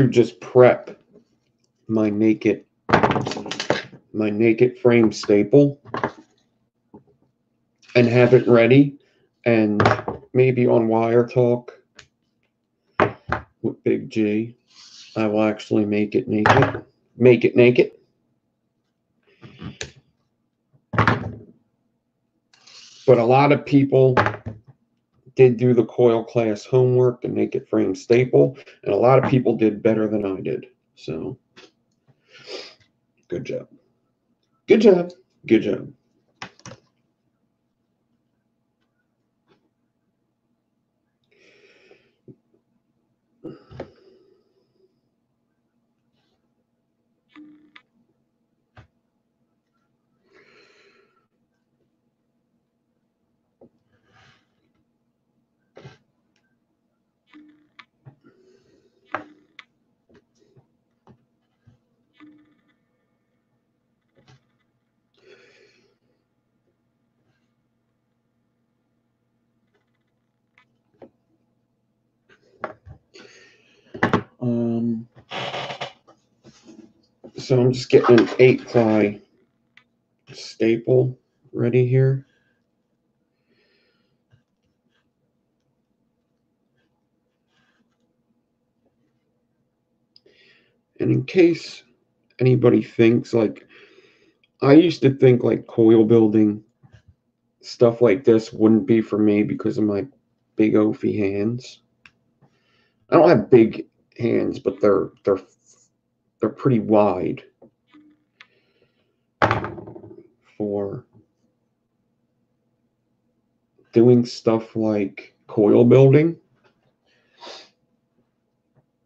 just prep my naked frame staple and have it ready, and maybe on Wire Talk with Big G, I will actually make it naked. But a lot of people did do the coil class homework, the naked frame staple, and a lot of people did better than I did. So, good job. Good job. Good job. So I'm just getting an 8-ply staple ready here. And in case anybody thinks, like, I used to think like coil building, stuff like this wouldn't be for me because of my big oafy hands. I don't have big hands, but they're pretty wide for doing stuff like coil building.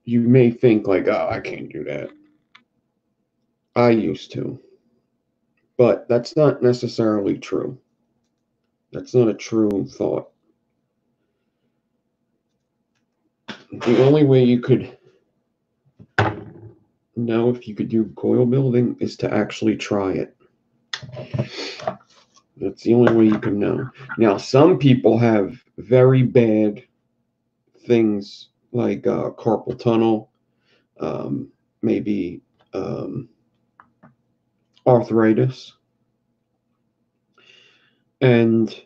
You may think like, oh, I can't do that. I used to. But that's not necessarily true. That's not a true thought. The only way you could know if you could do coil building is to actually try it. That's the only way you can know. Now, some people have very bad things like carpal tunnel, maybe arthritis, and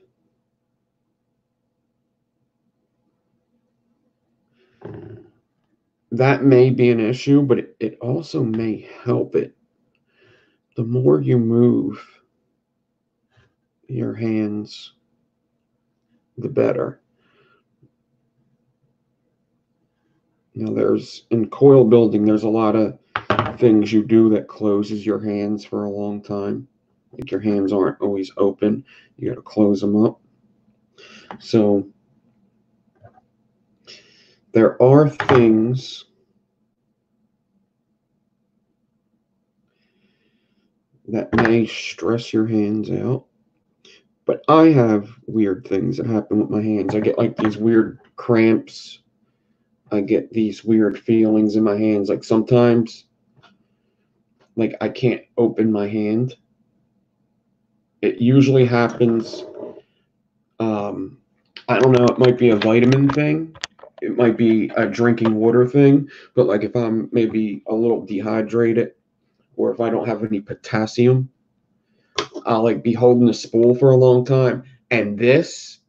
that may be an issue, but it also may help it. The more you move your hands, the better. Now, in coil building, there's a lot of things you do that closes your hands for a long time. Like your hands aren't always open. You got to close them up. So there are things that may stress your hands out. But I have weird things that happen with my hands. I get like these weird cramps. I get these weird feelings in my hands. Like sometimes, like I can't open my hand. It usually happens, I don't know, it might be a vitamin thing. It might be a drinking water thing. But like if I'm maybe a little dehydrated or if I don't have any potassium, I'll like be holding the spool for a long time. And this,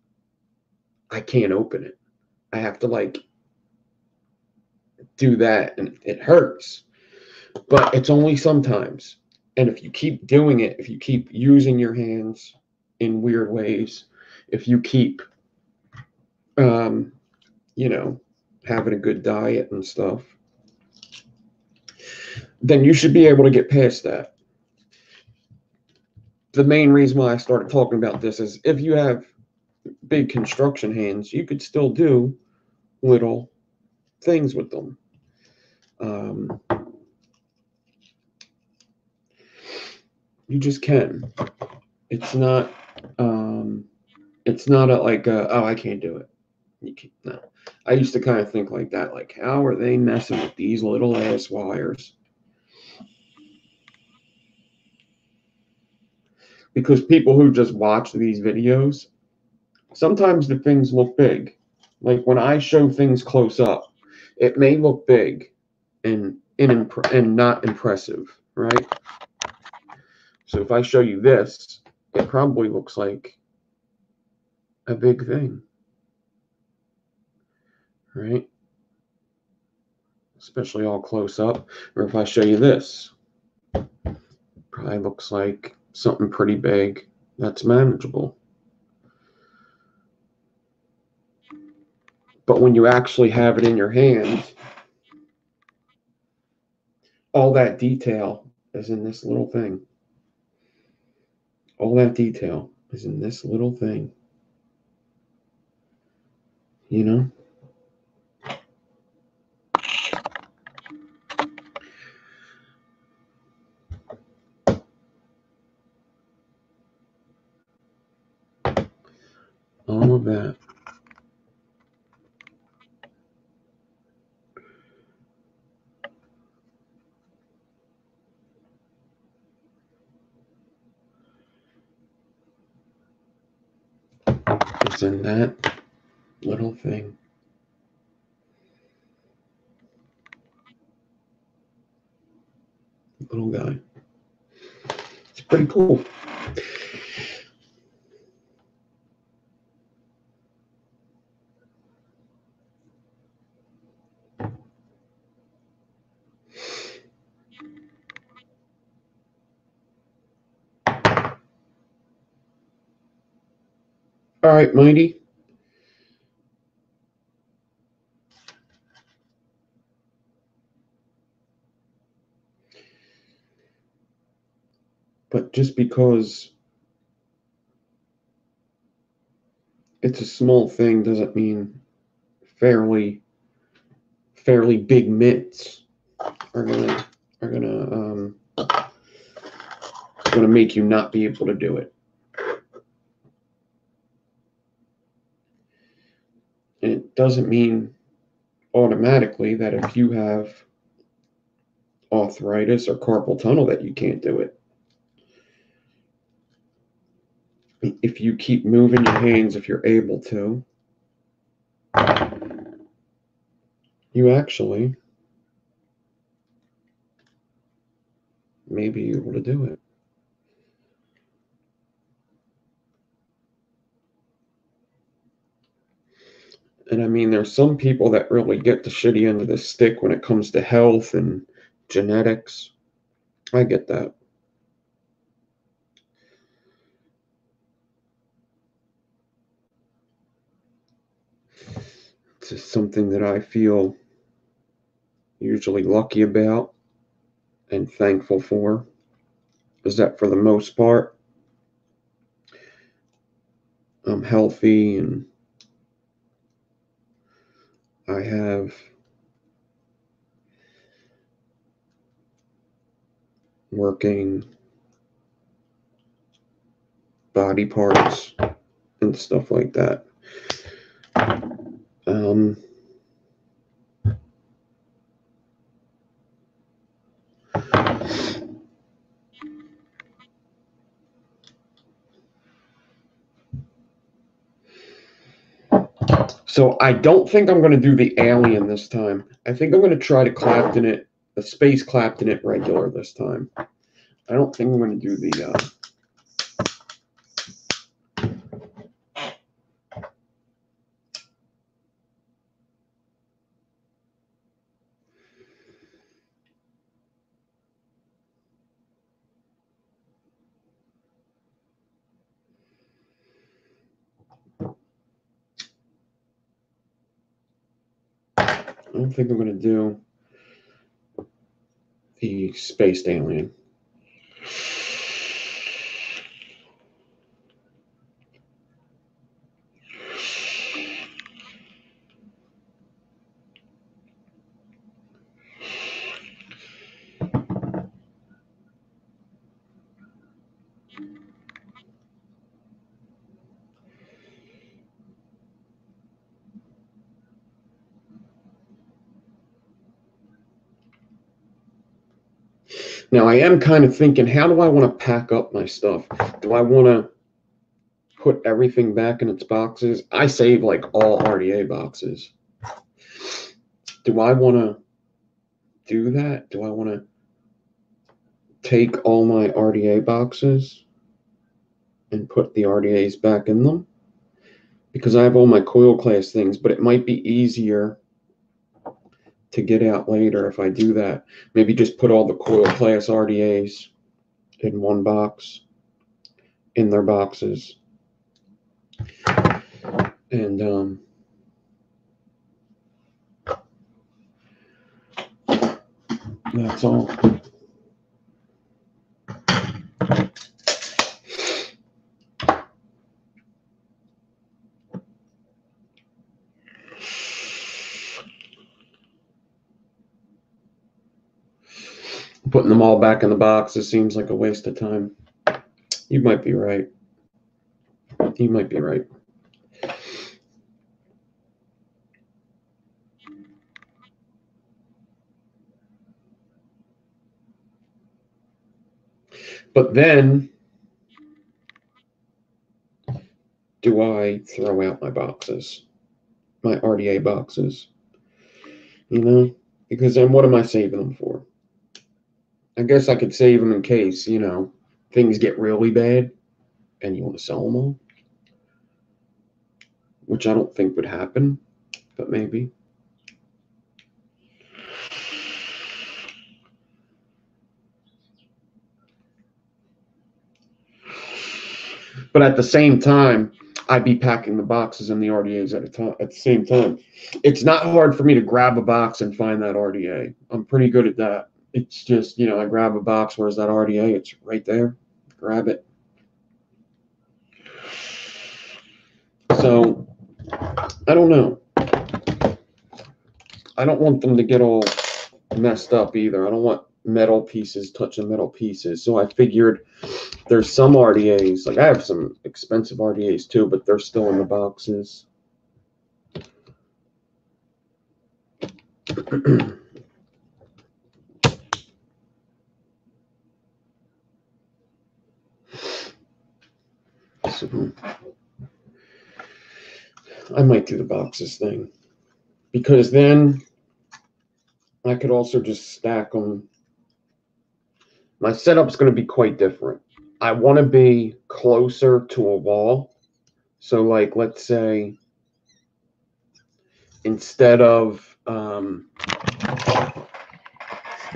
I can't open it. I have to like do that and it hurts. But it's only sometimes. And if you keep doing it, if you keep using your hands in weird ways, if you keep, you know, having a good diet and stuff, then you should be able to get past that. The main reason why I started talking about this is if you have big construction hands, you could still do little things with them. You just can. It's not. It's not oh, I can't do it. You can't, no. I used to kind of think like that. Like, how are they messing with these little ass wires? Because people who just watch these videos, sometimes the things look big. Like when I show things close up, it may look big and not impressive, right? So if I show you this, it probably looks like a big thing, right? Especially all close up. Or if I show you this, probably looks like something pretty big that's manageable. But when you actually have it in your hand, all that detail is in this little thing. All that detail is in this little thing. You know? All of that. It's in that little thing. little guy. It's pretty cool. All right, Mighty. But just because it's a small thing doesn't mean fairly big mitts are gonna make you not be able to do it. And it doesn't mean automatically that if you have arthritis or carpal tunnel that you can't do it. If you keep moving your hands, if you're able to, you actually may be able to do it. And I mean, there's some people that really get the shitty end of the stick when it comes to health and genetics. I get that. It's just something that I feel usually lucky about and thankful for, is that for the most part, I'm healthy and I have working body parts and stuff like that. So I don't think I'm going to do the alien this time. I think I'm going to try to Clapton it, the space Clapton it regular this time. I don't think I'm going to do the I don't think I'm going to do the spaced alien. Now, I am kind of thinking, how do I want to pack up my stuff? Do I want to put everything back in its boxes? I save like all RDA boxes. Do I want to do that? Do I want to take all my RDA boxes and put the RDAs back in them? Because I have all my coil class things, but it might be easier to get out later if I do that. Maybe just put all the coil class RDAs in one box, in their boxes. And that's all. Putting them all back in the boxes seems like a waste of time. You might be right. You might be right. But then, do I throw out my boxes? My RDA boxes? You know? Because then what am I saving them for? I guess I could save them in case, you know, things get really bad and you want to sell them all. Which I don't think would happen, but maybe. But at the same time, I'd be packing the boxes and the RDAs at the same time. It's not hard for me to grab a box and find that RDA. I'm pretty good at that. It's just, you know, I grab a box, where's that RDA? It's right there. Grab it. So, I don't know. I don't want them to get all messed up either. I don't want metal pieces touching metal pieces. So I figured there's some RDAs. Like I have some expensive RDAs too, but they're still in the boxes. So I might do the boxes thing because then I could also just stack them. My setup's going to be quite different. I want to be closer to a wall. So like, let's say instead of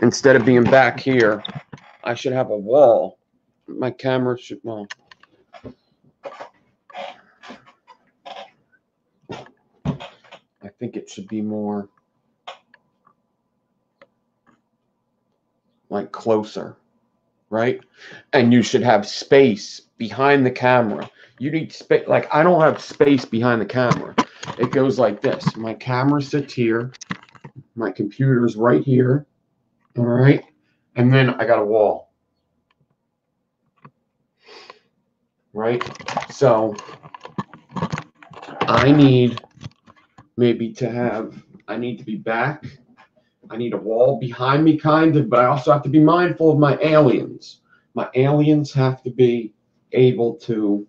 being back here, I should have a wall. My camera should, well, I think it should be more like closer, right? And you should have space behind the camera. You need space. Like I don't have space behind the camera. It goes like this. My camera sits here. My computer's right here. All right. And then I got a wall. Right? So I need maybe to have, I need to be back. I need a wall behind me kind of, but I also have to be mindful of my aliens. My aliens have to be able to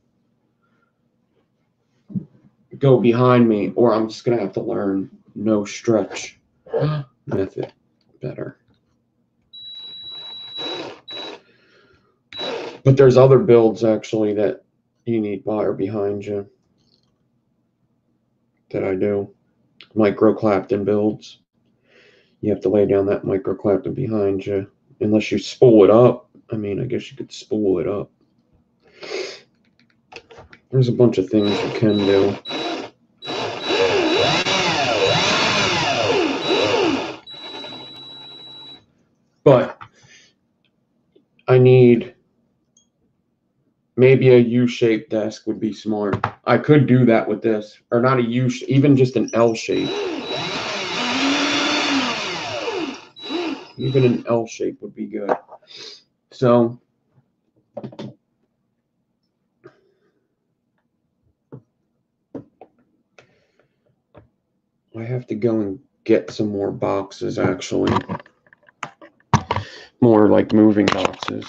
go behind me, or I'm just going to have to learn no stretch method better. But there's other builds actually that you need wire behind you that I do. Micro Clapton builds. You have to lay down that micro Clapton behind you. Unless you spool it up. I mean, I guess you could spool it up. There's a bunch of things you can do. But I need maybe a U-shaped desk would be smart. I could do that with this. Or not a U, even just an L shape. Even an L shape would be good. So I have to go and get some more boxes actually. More like moving boxes.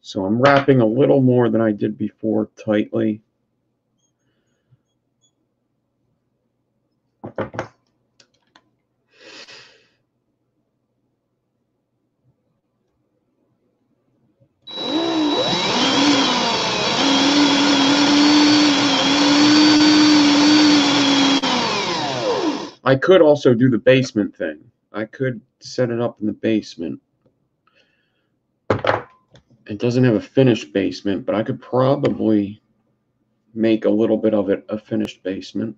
So I'm wrapping a little more than I did before tightly. I could also do the basement thing. I could set it up in the basement. It doesn't have a finished basement, but I could probably make a little bit of it a finished basement.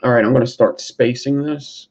All right, I'm going to start spacing this.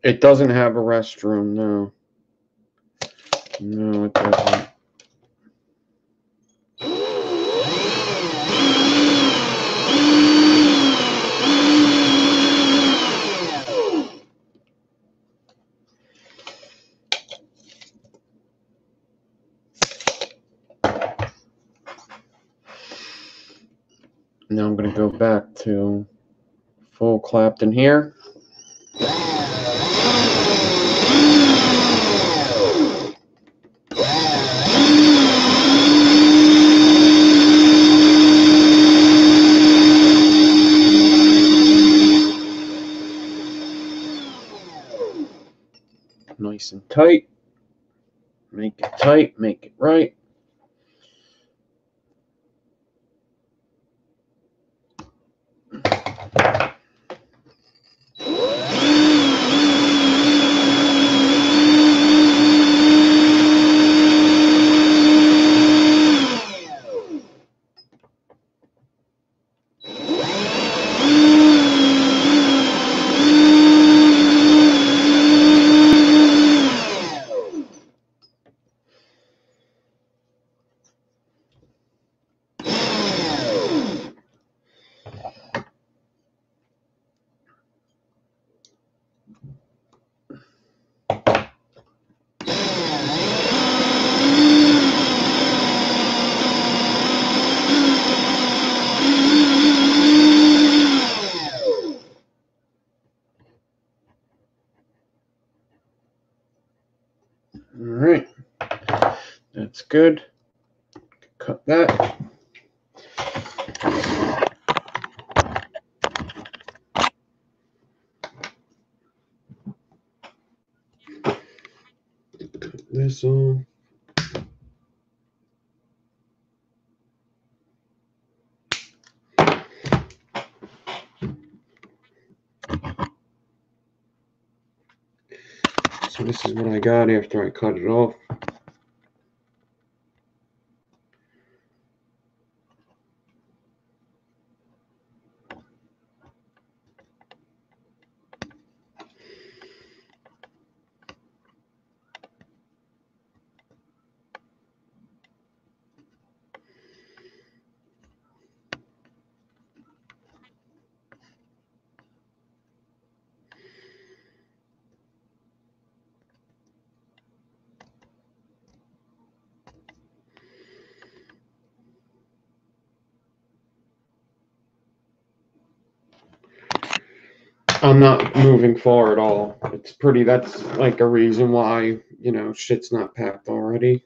It doesn't have a restroom, no. No, it doesn't. Now I'm going to go back to full Clapton here. Nice and tight. Make it tight, make it right. All right, that's good. Cut that. Cut this off. So this is what I got after I cut it off. I'm not moving far at all. It's pretty, that's like a reason why, you know, shit's not packed already.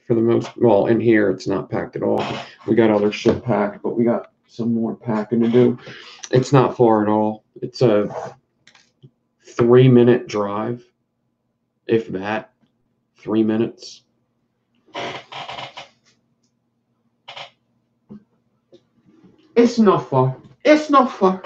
For the most, well, in here, it's not packed at all. We got other shit packed, but we got some more packing to do. It's not far at all. It's a 3-minute drive, if that, 3 minutes. It's not far. It's not far.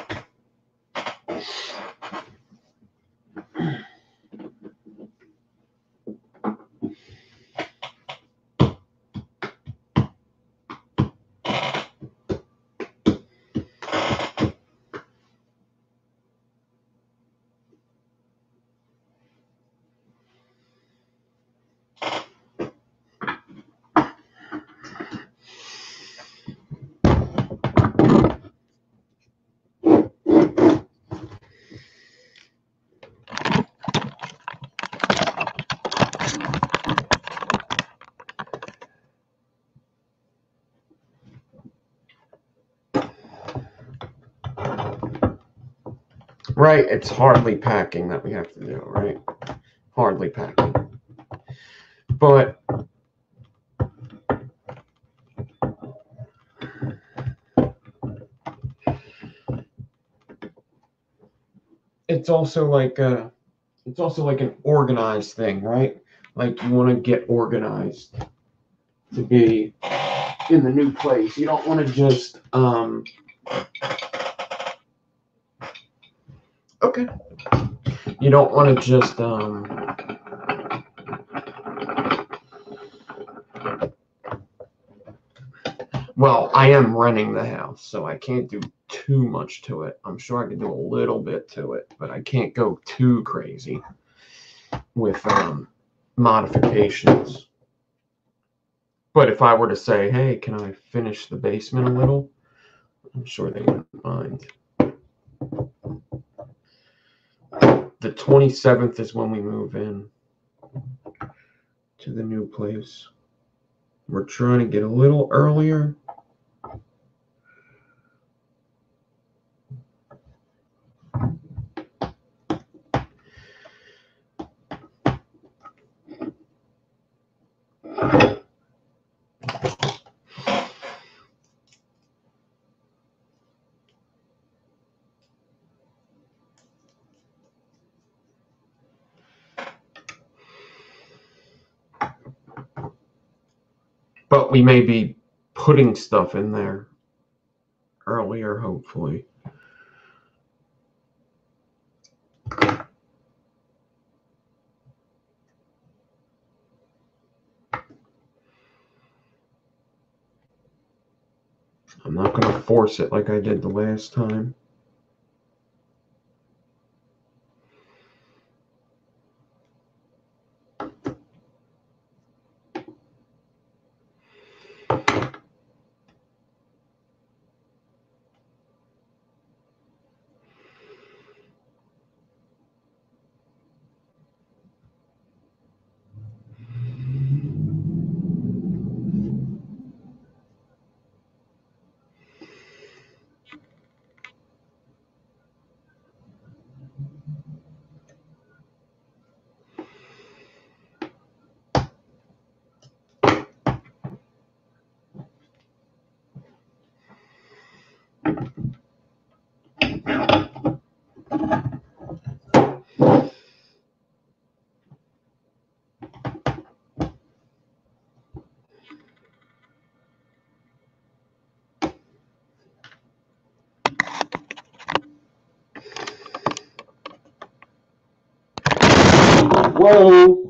Right, it's hardly packing that we have to do, right? Hardly packing. But it's also like an organized thing, right? Like you want to get organized to be in the new place. You don't want to just okay. You don't want to just well, I am renting the house, so I can't do too much to it. I'm sure I can do a little bit to it, but I can't go too crazy with modifications. But if I were to say, hey, can I finish the basement a little? I'm sure they wouldn't mind. The 27th is when we move in to the new place. We're trying to get a little earlier. But we may be putting stuff in there earlier, hopefully. I'm not going to force it like I did the last time. Whoa!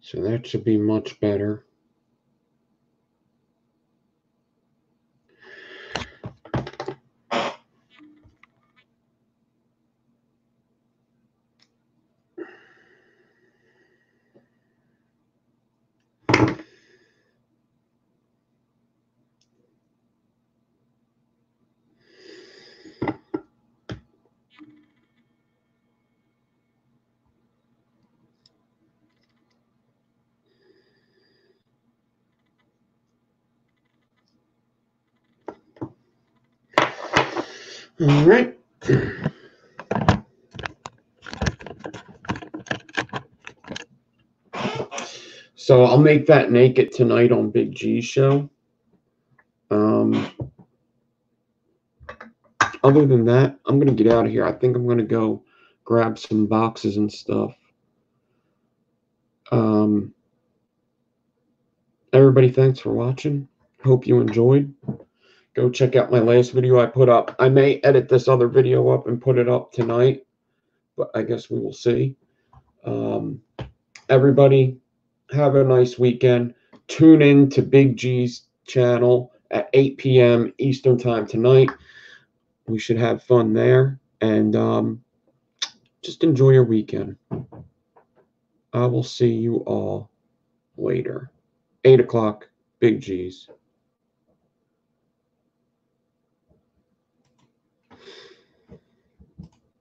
So that should be much better. All right. So I'll make that naked tonight on Biggeez show. Other than that, I'm going to get out of here. I think I'm going to go grab some boxes and stuff. Everybody, thanks for watching. Hope you enjoyed. Go check out my last video I put up. I may edit this other video up and put it up tonight, but I guess we will see. Everybody, have a nice weekend. Tune in to Biggeez channel at 8 p.m. Eastern time tonight. We should have fun there. And just enjoy your weekend. I will see you all later. 8 o'clock, Biggeez.